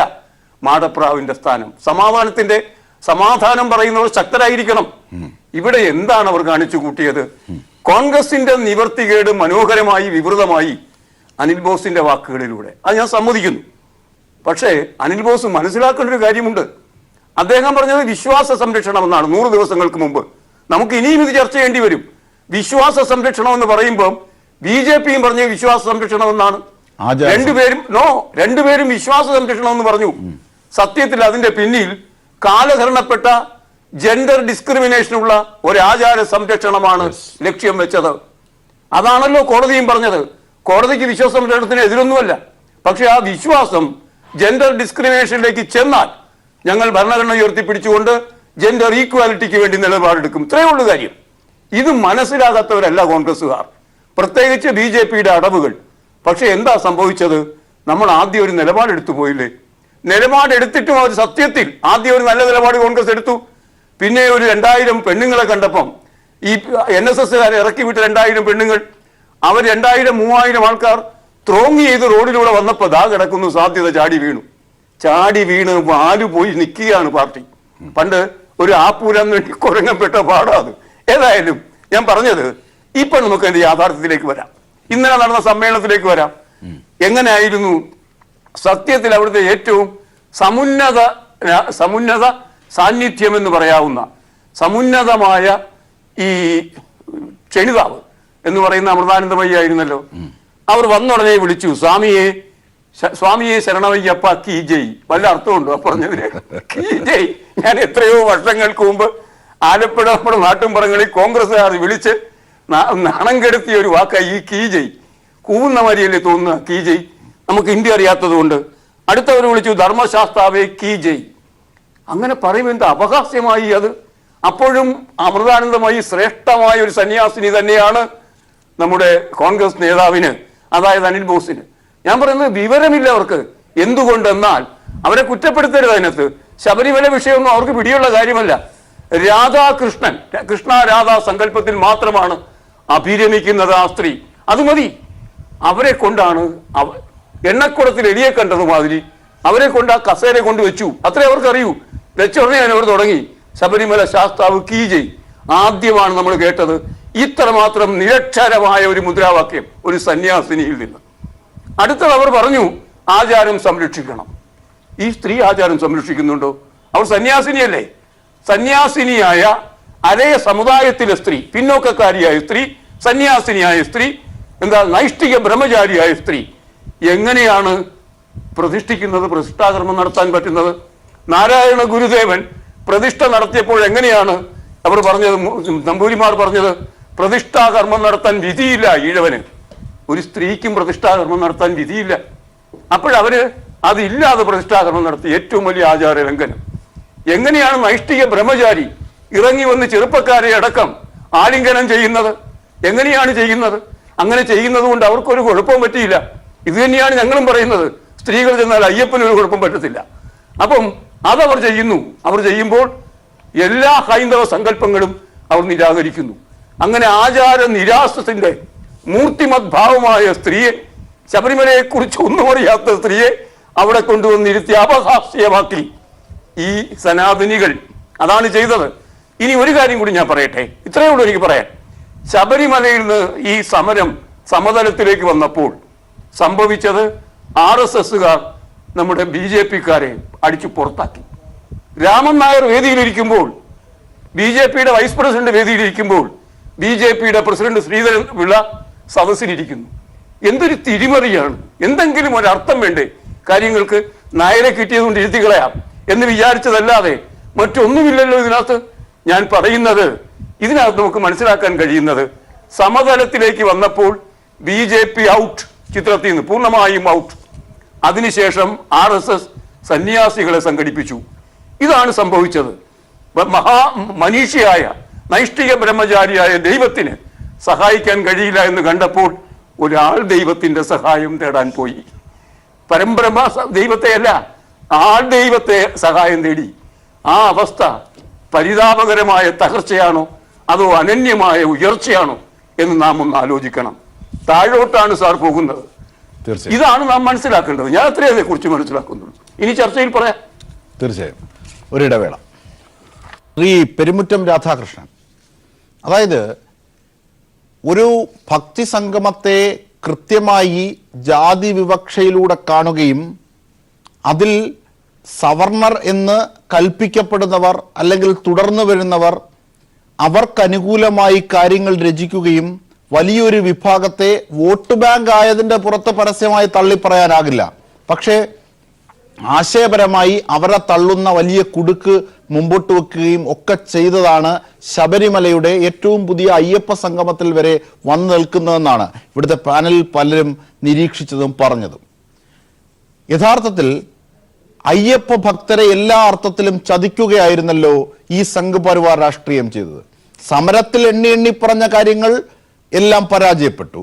മാടപ്രാവിന്റെ സ്ഥാനം. സമാധാനം പറയുന്നവർ ശക്തരായിരിക്കണം. ഇവിടെ എന്താണ് അവർ കാണിച്ചു കൂട്ടിയത്? കോൺഗ്രസിന്റെ നിവർത്തികേട് മനോഹരമായി വിവൃതമായി അനിൽ ബോസിന്റെ വാക്കുകളിലൂടെ. അത് ഞാൻ സമ്മതിക്കുന്നു. പക്ഷേ അനിൽ ബോസ് മനസ്സിലാക്കേണ്ട ഒരു കാര്യമുണ്ട്. അദ്ദേഹം പറഞ്ഞത് വിശ്വാസ സംരക്ഷണം എന്നാണ് 100 ദിവസങ്ങൾക്ക് മുമ്പ്. നമുക്ക് ഇനിയും ഇത് ചർച്ച ചെയ്യേണ്ടി വരും. വിശ്വാസ സംരക്ഷണം എന്ന് പറയുമ്പോൾ BJP-യും പറഞ്ഞ വിശ്വാസ സംരക്ഷണം എന്നാണ്. രണ്ടുപേരും വിശ്വാസ സംരക്ഷണം എന്ന് പറഞ്ഞു. സത്യത്തിൽ അതിന്റെ പിന്നിൽ കാലഹരണപ്പെട്ട ജെൻഡർ ഡിസ്ക്രിമിനേഷനുള്ള ഒരു ആചാര സംരക്ഷണമാണ് ലക്ഷ്യം വെച്ചത്. അതാണല്ലോ കോടതിയും പറഞ്ഞത്. കോടതിക്ക് വിശ്വാസ സംരക്ഷണത്തിന് എതിരൊന്നുമല്ല. പക്ഷെ ആ വിശ്വാസം ജെൻഡർ ഡിസ്ക്രിമിനേഷനിലേക്ക് ചെന്നാൽ ഞങ്ങൾ ഭരണഘടന ഉയർത്തിപ്പിടിച്ചുകൊണ്ട് ജെൻഡർ ഈക്വാലിറ്റിക്ക് വേണ്ടി നിലപാടെടുക്കും. ഇത്രയേ ഉള്ളൂ കാര്യം. ഇത് മനസ്സിലാകാത്തവരല്ല കോൺഗ്രസ്സുകാർ, പ്രത്യേകിച്ച് BJPയുടെ അടവുകൾ. പക്ഷെ എന്താ സംഭവിച്ചത്? നമ്മൾ ആദ്യം ഒരു നിലപാടെടുത്തു പോയില്ലേ? നിലപാടെടുത്തിട്ടും അവർ സത്യത്തിൽ ആദ്യം ഒരു നല്ല നിലപാട് കോൺഗ്രസ് എടുത്തു. പിന്നെ ഒരു 2000 പെണ്ണുങ്ങളെ കണ്ടപ്പം ഈ NSSകാരെ ഇറക്കി വിട്ട 2000 പെണ്ണുങ്ങൾ, അവർ 2000-3000 ആൾക്കാർ ത്രോങ് ചെയ്ത് റോഡിലൂടെ വന്നപ്പോൾ ദാ കിടക്കുന്നു, സാധ്യത ചാടി വീണ് വാല് പോയി നിൽക്കുകയാണ് പാർട്ടി. പണ്ട് ഒരു ആപ്പൂരാൻ വേണ്ടി കുരങ്ങപ്പെട്ട പാടാത്. ഏതായാലും ഞാൻ പറഞ്ഞത്, ഇപ്പൊ നമുക്ക് അതിന്റെ യാഥാർത്ഥ്യത്തിലേക്ക് വരാം. ഇന്നലെ നടന്ന സമ്മേളനത്തിലേക്ക് വരാം. എങ്ങനെയായിരുന്നു സത്യത്തിൽ അവിടുത്തെ ഏറ്റവും സമുന്നത സാന്നിധ്യം എന്ന് പറയാവുന്ന സമുന്നതമായ ഈ ക്ഷണിതാവ് എന്ന് പറയുന്ന അമൃതാനന്ദമയി ആയിരുന്നല്ലോ. അവർ വന്നുടനെ വിളിച്ചു, സ്വാമിയെ ശരണമയ്യപ്പ കീ ജയ്. വല്ല അർത്ഥമുണ്ടോ പറഞ്ഞതിന്? കീ ജയ്. ഞാൻ എത്രയോ വർഷങ്ങൾക്ക് മുമ്പ് ആലപ്പുഴ നമ്മുടെ നാട്ടുംപുറങ്ങളിൽ കോൺഗ്രസ്സുകാർ വിളിച്ച് നാണം കെടുത്തിയ ഒരു വാക്കായി ഈ കീ ജയ്. കൂവുന്ന മാതിരിയല്ലേ തോന്നുക കീ ജയ്. നമുക്ക് ഹിന്ദി അറിയാത്തത് കൊണ്ട് അടുത്തവർ വിളിച്ചു ധർമ്മശാസ്താവേ കീ ജയ്. അങ്ങനെ പറയുമ്പോൾ എന്താ അപഹാസ്യമായി അത്. അപ്പോഴും അമൃതാനന്ദമായി ശ്രേഷ്ഠമായ ഒരു സന്യാസിനി തന്നെയാണ് നമ്മുടെ കോൺഗ്രസ് നേതാവിന്, അതായത് അനിൽ ബോസിന്. ഞാൻ പറയുന്നത് വിവരമില്ല അവർക്ക്. എന്തുകൊണ്ടെന്നാൽ അവരെ കുറ്റപ്പെടുത്തരുത്. അതിനകത്ത് ശബരിമല വിഷയമൊന്നും അവർക്ക് പിടിയുള്ള കാര്യമല്ല. രാധാകൃഷ്ണൻ, കൃഷ്ണ രാധാ സങ്കല്പത്തിൽ മാത്രമാണ് അഭിരമിക്കുന്നത് ആ സ്ത്രീ. അത് മതി. അവരെ കൊണ്ടാണ് എണ്ണക്കുടത്തിൽ എലിയെ കണ്ടതുമാതിരി അവരെ കൊണ്ട് ആ കസേര കൊണ്ട് വെച്ചു. അത്രേ അവർക്ക് അറിയൂ. വെച്ചുടനെ അവർ തുടങ്ങി ശബരിമല ശാസ്താവ് കീ ജയ്. ആദ്യമാണ് നമ്മൾ കേട്ടത് ഇത്രമാത്രം നിരക്ഷരമായ ഒരു മുദ്രാവാക്യം ഒരു സന്യാസിനിയിൽ നിന്ന്. അടുത്തത് അവർ പറഞ്ഞു ആചാരം സംരക്ഷിക്കണം. ഈ സ്ത്രീ ആചാരം സംരക്ഷിക്കുന്നുണ്ടോ? അവർ സന്യാസിനിയല്ലേ? സന്യാസിനിയായ അരയ സമുദായത്തിലെ സ്ത്രീ, പിന്നോക്കക്കാരിയായ സ്ത്രീ, സന്യാസിനിയായ സ്ത്രീ, എന്താ നൈഷ്ഠിക ബ്രഹ്മചാരിയായ സ്ത്രീ എങ്ങനെയാണ് പ്രതിഷ്ഠിക്കുന്നത്, പ്രതിഷ്ഠാകർമ്മം നടത്താൻ പറ്റുന്നത്? നാരായണ ഗുരുദേവൻ പ്രതിഷ്ഠ നടത്തിയപ്പോൾ എങ്ങനെയാണ് അവർ പറഞ്ഞത്? നമ്പൂരിമാർ പറഞ്ഞത് പ്രതിഷ്ഠാകർമ്മം നടത്താൻ വിധിയില്ല ഈഴവന്. ഒരു സ്ത്രീക്കും പ്രതിഷ്ഠാകർമ്മം നടത്താൻ വിധിയില്ല. അപ്പോഴവര് അതില്ലാതെ പ്രതിഷ്ഠാകർമ്മം നടത്തി. ഏറ്റവും വലിയ ആചാര ലംഘനം. എങ്ങനെയാണ് നൈഷ്ഠിക ബ്രഹ്മചാരി ഇറങ്ങി വന്ന് ചെറുപ്പക്കാരെ അടക്കം ആലിംഗനം ചെയ്യുന്നത്? എങ്ങനെയാണ് ചെയ്യുന്നത്? അങ്ങനെ ചെയ്യുന്നത് കൊണ്ട് അവർക്കൊരു കുഴപ്പവും പറ്റിയില്ല. ഇത് തന്നെയാണ് ഞങ്ങളും പറയുന്നത്. സ്ത്രീകൾ ചെന്നാൽ അയ്യപ്പനൊരു കുഴപ്പം പറ്റത്തില്ല. അപ്പം അതവർ ചെയ്യുന്നു. അവർ ചെയ്യുമ്പോൾ എല്ലാ ഹൈന്ദവ സങ്കല്പങ്ങളും അവർ നിരാകരിക്കുന്നു. അങ്ങനെ ആചാര നിരാസത്തിന്റെ മൂർത്തിമത് ഭാവമായ സ്ത്രീയെ, ശബരിമലയെക്കുറിച്ച് ഒന്നും അറിയാത്ത സ്ത്രീയെ അവിടെ കൊണ്ടുവന്നിരുത്തി അപഹാസ്യമാക്കി ഈ സനാതനികൾ. അതാണ് ചെയ്തത്. ഇനി ഒരു കാര്യം കൂടി ഞാൻ പറയട്ടെ, ഇത്രയേ ഉള്ളൂ എനിക്ക് പറയാൻ. ശബരിമലയിൽ നിന്ന് ഈ സമരം സമതലത്തിലേക്ക് വന്നപ്പോൾ സംഭവിച്ചത് RSSകാർ നമ്മുടെ BJPക്കാരെ അടിച്ചു പുറത്താക്കി. രാമൻ നായർ വേദിയിലിരിക്കുമ്പോൾ, BJPയുടെ വൈസ് പ്രസിഡന്റ് വേദിയിലിരിക്കുമ്പോൾ, BJPയുടെ പ്രസിഡന്റ് ശ്രീധരൻ പിള്ള സദസ്സിലിരിക്കുന്നു. എന്തൊരു തിരിമറിയാണ്! എന്തെങ്കിലും ഒരർത്ഥം വേണ്ടേ കാര്യങ്ങൾക്ക്? നായരെ കിട്ടിയതുകൊണ്ട് എഴുതികളയാം എന്ന് വിചാരിച്ചതല്ലാതെ മറ്റൊന്നുമില്ലല്ലോ ഇതിനകത്ത്. ഞാൻ പറയുന്നത്, ഇതിനകത്ത് നമുക്ക് മനസ്സിലാക്കാൻ കഴിയുന്നത്, സമതലത്തിലേക്ക് വന്നപ്പോൾ BJP ഔട്ട്, ചിത്രത്തിൽ നിന്ന് പൂർണ്ണമായും ഔട്ട്. അതിനുശേഷം RSS സന്യാസികളെ സംഘടിപ്പിച്ചു. ഇതാണ് സംഭവിച്ചത്. മനീഷിയായ നൈഷ്ഠിക ബ്രഹ്മചാരിയായ ദൈവത്തിന് സഹായിക്കാൻ കഴിയില്ല എന്ന് കണ്ടപ്പോൾ ഒരാൾ ദൈവത്തിന്റെ സഹായം തേടാൻ പോയി. പരബ്രഹ്മ ദൈവത്തെയല്ല, ആൾ ദൈവത്തെ സഹായം തേടി. ആ അവസ്ഥ പരിതാപകരമായ തകർച്ചയാണോ അതോ അനന്യമായ ഉയർച്ചയാണോ എന്ന് നാം ഒന്ന് ആലോചിക്കണം. താഴോട്ടാണ് സാർ പോകുന്നത്. ഇതാണ് നാം മനസ്സിലാക്കേണ്ടത്. ഞാൻ അത്രേ അതേക്കുറിച്ച് മനസ്സിലാക്കുന്നുള്ളൂ. ഇനി ചർച്ചയിൽ പറയാം. തീർച്ചയായും. ഒരിടവേള. ശ്രീ പെരുമുറ്റം രാധാകൃഷ്ണൻ, അതായത് ഒരു ഭക്തി സംഗമത്തെ കൃത്യമായി ജാതി വിവക്ഷയിലൂടെ കാണുകയും അതിൽ സവർണർ എന്ന് കൽപ്പിക്കപ്പെടുന്നവർ അല്ലെങ്കിൽ തുടർന്നു വരുന്നവർ അവർക്കനുകൂലമായി കാര്യങ്ങൾ രചിക്കുകയും വലിയൊരു വിഭാഗത്തെ വോട്ട് ബാങ്ക് ആയതിൻ്റെ പുറത്ത് പരസ്യമായി തള്ളിപ്പറയാനാകില്ല. പക്ഷേ ആശയപരമായി അവരെ തള്ളുന്ന വലിയ കുടുക്ക് മുമ്പോട്ട് വെക്കുകയും ഒക്കെ ചെയ്തതാണ് ശബരിമലയുടെ ഏറ്റവും പുതിയ അയ്യപ്പ സംഗമത്തിൽ വരെ വന്നു നിൽക്കുന്നതെന്നാണ് ഇവിടുത്തെ പാനലിൽ പലരും നിരീക്ഷിച്ചതും പറഞ്ഞതും. യഥാർത്ഥത്തിൽ അയ്യപ്പ ഭക്തരെ എല്ലാ അർത്ഥത്തിലും ചതിക്കുകയായിരുന്നല്ലോ ഈ സംഘപരിവാർ രാഷ്ട്രീയം ചെയ്തത്. സമരത്തിൽ എണ്ണി പറഞ്ഞ കാര്യങ്ങൾ എല്ലാം പരാജയപ്പെട്ടു.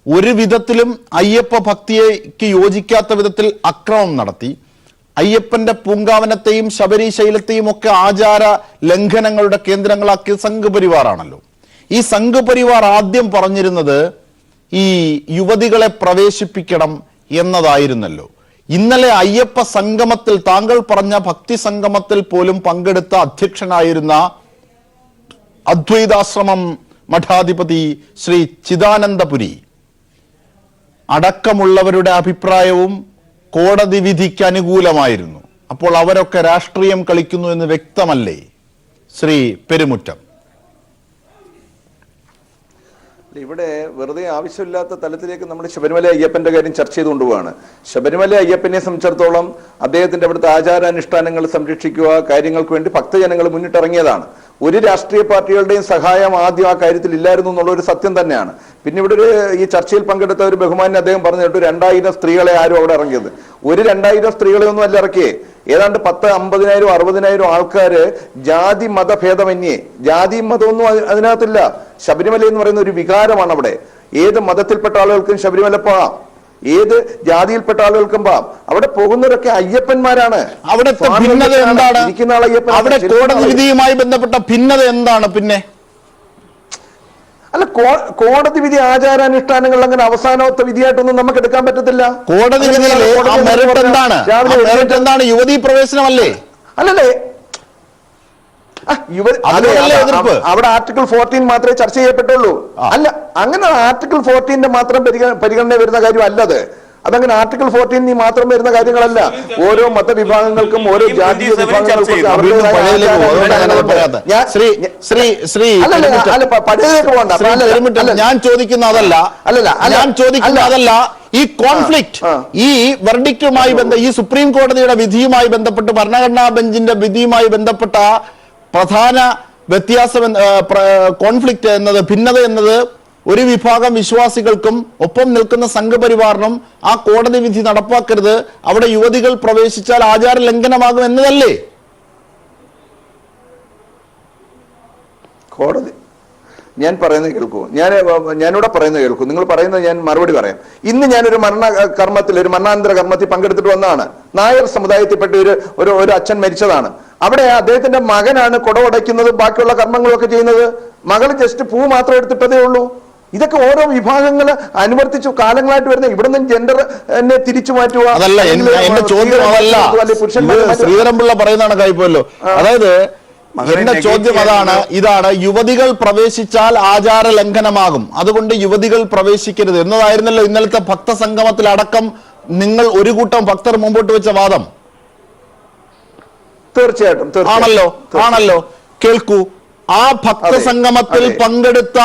ഒരു വിധത്തിലും അയ്യപ്പ ഭക്തിയേക്ക് യോജിക്കാത്ത വിധത്തിൽ അക്രമം നടത്തി. അയ്യപ്പന്റെ പൂങ്കാവനത്തെയും ശബരിശൈലത്തെയും ഒക്കെ ആചാര ലംഘനങ്ങളുടെ കേന്ദ്രങ്ങളാക്കിയ സംഘപരിവാറാണല്ലോ. ഈ സംഘപരിവാർ ആദ്യം പറഞ്ഞിരുന്നത് ഈ യുവതികളെ പ്രവേശിപ്പിക്കണം എന്നതായിരുന്നല്ലോ. ഇന്നലെ അയ്യപ്പ സംഗമത്തിൽ, താങ്കൾ പറഞ്ഞ ഭക്തി സംഗമത്തിൽ പോലും പങ്കെടുത്ത അധ്യക്ഷനായിരുന്ന അദ്വൈതാശ്രമം മഠാധിപതി ശ്രീ ചിദാനന്ദപുരി അടക്കമുള്ളവരുടെ അഭിപ്രായവും കോടതി വിധിക്ക് അനുകൂലമായിരുന്നു. അപ്പോൾ അവരൊക്കെ രാഷ്ട്രീയം കളിക്കുന്നു എന്ന് വ്യക്തമല്ലേ ശ്രീ പെരുമുറ്റം? ഇവിടെ വെറുതെ ആവശ്യമില്ലാത്ത തലത്തിലേക്ക് നമ്മൾ ശബരിമല അയ്യപ്പന്റെ കാര്യം ചർച്ച ചെയ്തുകൊണ്ടുപോവാണ്. ശബരിമല അയ്യപ്പനെ സംബന്ധിച്ചിടത്തോളം അദ്ദേഹത്തിന്റെ അവിടുത്തെ ആചാരാനുഷ്ഠാനങ്ങൾ സംരക്ഷിക്കുക, കാര്യങ്ങൾക്ക് വേണ്ടി ഭക്തജനങ്ങൾ മുന്നിട്ടിറങ്ങിയതാണ്. ഒരു രാഷ്ട്രീയ പാർട്ടികളുടെയും സഹായം ആദ്യം ആ കാര്യത്തിൽ ഇല്ലായിരുന്നു എന്നുള്ള ഒരു സത്യം തന്നെയാണ്. പിന്നെ ഇവിടെ ഈ ചർച്ചയിൽ പങ്കെടുത്ത ഒരു ബഹുമാന്യ അദ്ദേഹം പറഞ്ഞു കേട്ടു 2000 സ്ത്രീകളെ ആരും അവിടെ ഇറങ്ങിയത്. ഒരു 2000 സ്ത്രീകളെ ഒന്നും അല്ല ഇറക്കിയേ. ഏതാണ്ട് 10, 50,000, 60,000 ആൾക്കാര് ജാതി മതഭേദമന്യേ, ജാതി മതമൊന്നും അതിനകത്തില്ല. ശബരിമല എന്ന് പറയുന്ന ഒരു വികാരമാണ് അവിടെ. ഏത് മതത്തിൽപ്പെട്ട ആളുകൾക്കും ശബരിമല പോകാം, ഏത് ജാതിയിൽപ്പെട്ട ആളുകൾക്കും പോകാം. അവിടെ പോകുന്നവരൊക്കെ അയ്യപ്പന്മാരാണ്. അവിടുത്തെ ഭിന്നത എന്താണ്? അവിടെ കോടതി വിധിയുമായി ബന്ധപ്പെട്ട ഭിന്നത എന്താണ്? പിന്നെ അല്ല, കോടതി വിധി ആചാരാനുഷ്ഠാനങ്ങൾ അങ്ങനെ അവസാനത്തെ വിധിയായിട്ടൊന്നും നമുക്ക് എടുക്കാൻ പറ്റത്തില്ല. കോടതി വിധിയിലെ എന്താണ്? യുവതീ പ്രവേശനമല്ലേ? അല്ലല്ലേ, അവിടെ ആർട്ടിക്കിൾ 14 മാത്രമേ ചർച്ച ചെയ്യപ്പെട്ടുള്ളൂ. അല്ല, അങ്ങനെ ആർട്ടിക്കിൾ 14 മാത്രം പരിഗണന വരുന്ന കാര്യം അല്ലത്. അതങ്ങനെ ആർട്ടിക്കിൾ 14 മാത്രം വരുന്ന കാര്യങ്ങളല്ല. ഓരോ മതവിഭാഗങ്ങൾക്കും ഓരോ ജാതീയ വിഭാഗങ്ങൾക്കും ഞാൻ ചോദിക്കുന്ന അതല്ല. ഈ കോൺഫ്ലിക്റ്റ്, ഈ വെർഡിക്റ്റുമായി ഈ സുപ്രീം കോടതിയുടെ വിധിയുമായി ബന്ധപ്പെട്ട്, ഭരണഘടനാ ബെഞ്ചിന്റെ വിധിയുമായി ബന്ധപ്പെട്ട പ്രധാന വ്യത്യാസം, കോൺഫ്ലിക്റ്റ് എന്നത്, ഭിന്നത എന്നത് ഒരു വിഭാഗം വിശ്വാസികൾക്കും ഒപ്പം നിൽക്കുന്ന സംഘപരിവാറിനും ആ കോടതി വിധി നടപ്പാക്കരുത്, അവിടെ യുവതികൾ പ്രവേശിച്ചാൽ ആചാര ലംഘനമാകും എന്നതല്ലേ? കോടതി ഞാൻ പറയുന്നത് കേൾക്കൂ, ഞാനിവിടെ പറയുന്നത് കേൾക്കൂ, നിങ്ങൾ പറയുന്നത് ഞാൻ മറുപടി പറയാം. ഇന്ന് ഞാനൊരു ഒരു മരണാനന്തര കർമ്മത്തിൽ പങ്കെടുത്തിട്ട് വന്നതാണ്. നായർ സമുദായത്തിൽപ്പെട്ട ഒരു അച്ഛൻ മരിച്ചതാണ്. അവിടെ അദ്ദേഹത്തിന്റെ മകനാണ് കുടവടയ്ക്കുന്നത്, ബാക്കിയുള്ള കർമ്മങ്ങളൊക്കെ ചെയ്യുന്നത്. മകള് ജസ്റ്റ് പൂ മാത്രം എടുത്തിട്ടതേ ഉള്ളൂ. ഇതൊക്കെ ഓരോ വിഭാഗങ്ങൾ അനുവർത്തിച്ചു കാലങ്ങളായിട്ട് വരുന്ന, ഇവിടെ നിന്ന് ജെൻഡർ എന്നെ തിരിച്ചു മാറ്റുക. അതല്ല എന്റെ ചോദ്യം, അതല്ല ശ്രീധരൻപിള്ള പറയുന്നതാണ് കഴിപ്പല്ലോ. അതായത് എന്റെ ചോദ്യം ഇതാണ്, യുവതികൾ പ്രവേശിച്ചാൽ ആചാര ലംഘനമാകും, അതുകൊണ്ട് യുവതികൾ പ്രവേശിക്കരുത് എന്നതായിരുന്നല്ലോ ഇന്നലത്തെ ഭക്തസംഗമത്തിലടക്കം നിങ്ങൾ ഒരു കൂട്ടം ഭക്തർ മുമ്പോട്ട് വെച്ച വാദം. തീർച്ചയായിട്ടും ആണല്ലോ. കേൾക്കൂ, ആ ഭക്തസംഗമത്തിൽ പങ്കെടുത്ത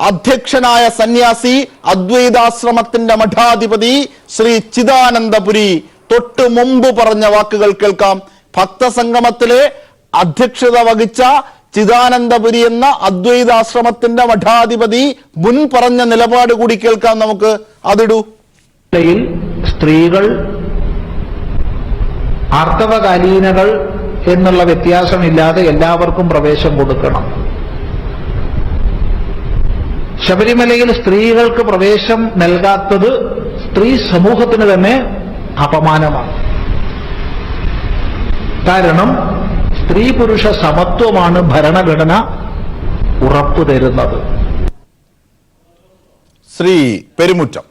അധ്യക്ഷനായ സന്യാസി, അദ്വൈതാശ്രമത്തിന്റെ മഠാധിപതി ശ്രീ ചിദാനന്ദപുരി തൊട്ടു മുമ്പ് പറഞ്ഞ വാക്കുകൾ കേൾക്കാം. ഭക്തസംഗമത്തിലെ അധ്യക്ഷത വഹിച്ച ചിദാനന്ദപുരി എന്ന അദ്വൈതാശ്രമത്തിന്റെ മഠാധിപതി മുൻ പറഞ്ഞ നിലപാട് കൂടി കേൾക്കാം നമുക്ക്. അതിടൂ. സ്ത്രീകൾ ആർത്തവകാലീനകൾ എന്നുള്ള വ്യത്യാസമില്ലാതെ എല്ലാവർക്കും പ്രവേശം കൊടുക്കണം. ശബരിമലയിൽ സ്ത്രീകൾക്ക് പ്രവേശം നൽകാത്തത് സ്ത്രീ സമൂഹത്തിന് തന്നെ അപമാനമാണ്. കാരണം സ്ത്രീ പുരുഷ സമത്വമാണ് ഭരണഘടന ഉറപ്പു തരുന്നത്. ശ്രീ പെരുമുറ്റം,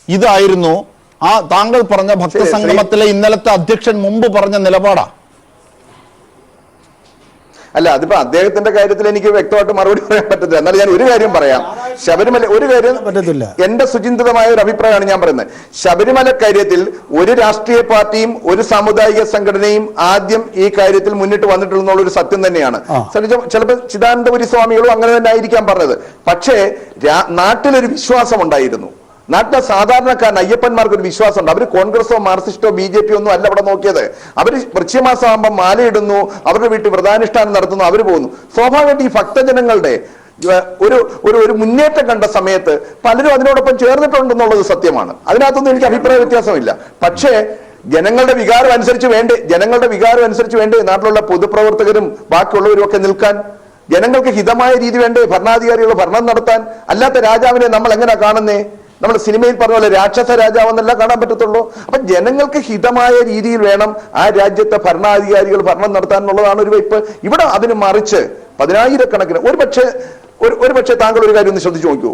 ഇതായിരുന്നു ആ താങ്കൾ പറഞ്ഞ ഭക്തസംഗമത്തിലെ ഇന്നലത്തെ അധ്യക്ഷൻ മുമ്പ് പറഞ്ഞ നിലപാടാ? അല്ല, അതിപ്പോ അദ്ദേഹത്തിന്റെ കാര്യത്തിൽ എനിക്ക് വ്യക്തമായിട്ട് മറുപടി പറയാൻ പറ്റത്തില്ല. എന്നാൽ ഞാൻ ഒരു കാര്യം പറയാം. ശബരിമല ഒരു കാര്യം പറ്റത്തില്ല, എന്റെ സുചിന്തിതമായ ഒരു അഭിപ്രായമാണ് ഞാൻ പറയുന്നത്. ശബരിമല കാര്യത്തിൽ ഒരു രാഷ്ട്രീയ പാർട്ടിയും ഒരു സാമുദായിക സംഘടനയും ആദ്യം ഈ കാര്യത്തിൽ മുന്നിട്ട് വന്നിട്ടുള്ള ഒരു സത്യം തന്നെയാണ്. ചിലപ്പോൾ ചിദാനന്ദപുരി സ്വാമികളും അങ്ങനെ തന്നെ ആയിരിക്കാം പറഞ്ഞത്. പക്ഷേ നാട്ടിലൊരു വിശ്വാസം ഉണ്ടായിരുന്നു. നാട്ടിലെ സാധാരണക്കാരൻ അയ്യപ്പന്മാർക്ക് ഒരു വിശ്വാസമുണ്ട്. അവർ കോൺഗ്രസോ മാർക്സിസ്റ്റോ BJP ഒന്നും അല്ല അവിടെ നോക്കിയത്. അവർ വൃശ്ചികമാസം ആകുമ്പോൾ മാലയിടുന്നു, അവരുടെ വീട്ടിൽ വ്രതാനുഷ്ഠാനം നടത്തുന്നു, അവർ പോകുന്നു. സ്വാഭാവികമായിട്ട് ഈ ഭക്തജനങ്ങളുടെ ഒരു മുന്നേറ്റം കണ്ട സമയത്ത് പലരും അതിനോടൊപ്പം ചേർന്നിട്ടുണ്ടെന്നുള്ളത് സത്യമാണ്. അതിനകത്തൊന്നും എനിക്ക് അഭിപ്രായ വ്യത്യാസമില്ല. പക്ഷേ ജനങ്ങളുടെ വികാരം അനുസരിച്ച് വേണ്ടേ നാട്ടിലുള്ള പൊതുപ്രവർത്തകരും ബാക്കിയുള്ളവരും ഒക്കെ നിൽക്കാൻ? ജനങ്ങൾക്ക് ഹിതമായ രീതി വേണ്ടേ ഭരണാധികാരികൾ ഭരണം നടത്താൻ? അല്ലാത്ത രാജാവിനെ നമ്മൾ എങ്ങനെ കാണുന്നേ? നമ്മൾ സിനിമയിൽ പറഞ്ഞ പോലെ രാക്ഷസ രാജാവെന്നല്ല കാണാൻ പറ്റത്തുള്ളൂ. അപ്പൊ ജനങ്ങൾക്ക് ഹിതമായ രീതിയിൽ വേണം ആ രാജ്യത്തെ ഭരണാധികാരികൾ ഭരണം നടത്താൻ എന്നുള്ളതാണ് ഒരു വയ്പ്. ഇവിടെ അതിന് മറിച്ച് പതിനായിരക്കണക്കിന് ഒരുപക്ഷെ താങ്കൾ ഒരു കാര്യം ഒന്ന് ശ്രദ്ധിച്ചു നോക്കൂ.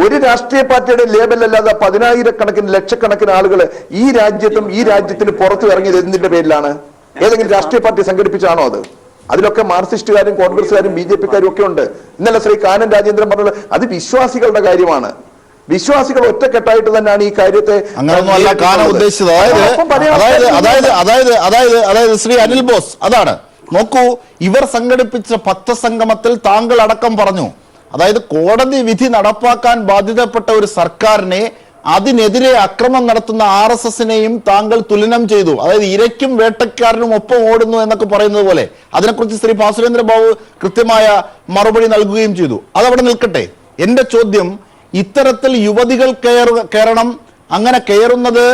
ഒരു രാഷ്ട്രീയ പാർട്ടിയുടെ ലേബലല്ലാതെ പതിനായിരക്കണക്കിന് ലക്ഷക്കണക്കിന് ആളുകൾ ഈ രാജ്യത്തും ഈ രാജ്യത്തിന് പുറത്തു ഇറങ്ങിയത് എന്തിന്റെ പേരിലാണ്? ഏതെങ്കിലും രാഷ്ട്രീയ പാർട്ടി സംഘടിപ്പിച്ചാണോ അത്? അതിലൊക്കെ മാർക്സിസ്റ്റുകാരും കോൺഗ്രസ്സുകാരും BJP-ക്കാരും ഒക്കെ ഉണ്ട്. ഇന്നലെ ശ്രീ കാനൻ രാജേന്ദ്രൻ പറഞ്ഞത് അത് വിശ്വാസികളുടെ കാര്യമാണ്. വിശ്വാസികൾ ഒറ്റക്കെട്ടായിട്ട് തന്നെയാണ് ഈ കാര്യത്തെ അങ്ങനെയൊന്നുമല്ല കാനം ഉദ്ദേശിച്ചത്. അതായത് ശ്രീ അനിൽ ബോസ്, അതാണ് നോക്കൂ, ഇവർ സംഘടിപ്പിച്ച ഭക്തസംഗമത്തിൽ താങ്കൾ അടക്കം പറഞ്ഞു, അതായത് കോടതി വിധി നടപ്പാക്കാൻ ബാധ്യതപ്പെട്ട ഒരു സർക്കാരിനെ അതിനെതിരെ അക്രമം നടത്തുന്ന RSSനെയും താങ്കൾ തുലനം ചെയ്തു. അതായത് ഇരയ്ക്കും വേട്ടക്കാരനും ഒപ്പം ഓടുന്നു എന്നൊക്കെ പറയുന്നത് പോലെ അതിനെക്കുറിച്ച് ശ്രീ ഭാസുരേന്ദ്ര ബാബു കൃത്യമായ മറുപടി നൽകുകയും ചെയ്തു. അതവിടെ നിൽക്കട്ടെ. എന്റെ ചോദ്യം, ഇത്തരത്തിൽ യുവതികൾ കയറണം, അങ്ങനെ കയറുന്നത്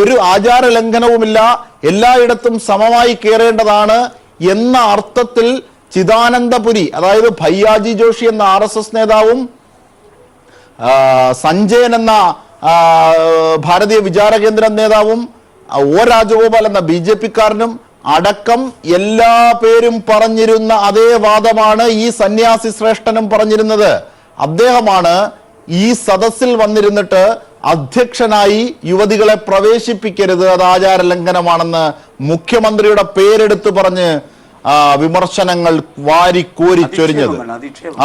ഒരു ആചാര ലംഘനവുമില്ല, എല്ലായിടത്തും സമമായി കയറേണ്ടതാണ് എന്ന അർത്ഥത്തിൽ ചിദാനന്ദപുരി, അതായത് ഭയ്യാജി ജോഷി എന്ന RSS നേതാവും സഞ്ജയൻ എന്ന ഭാരതീയ വിചാര കേന്ദ്ര നേതാവും O രാജഗോപാൽ എന്ന BJP-ക്കാരനും അടക്കം എല്ലാ പേരും പറഞ്ഞിരുന്ന അതേ വാദമാണ് ഈ സന്യാസി ശ്രേഷ്ഠനും പറഞ്ഞിരുന്നത്. അദ്ദേഹമാണ് ഈ സദസ്സിൽ വന്നിരുന്നിട്ട് അധ്യക്ഷനായി യുവതികളെ പ്രവേശിപ്പിക്കരുത്, അത് ആചാര ലംഘനമാണെന്ന് മുഖ്യമന്ത്രിയുടെ പേരെടുത്ത് പറഞ്ഞ് വിമർശനങ്ങൾ വാരിക്കോരി ചൊരിഞ്ഞത്.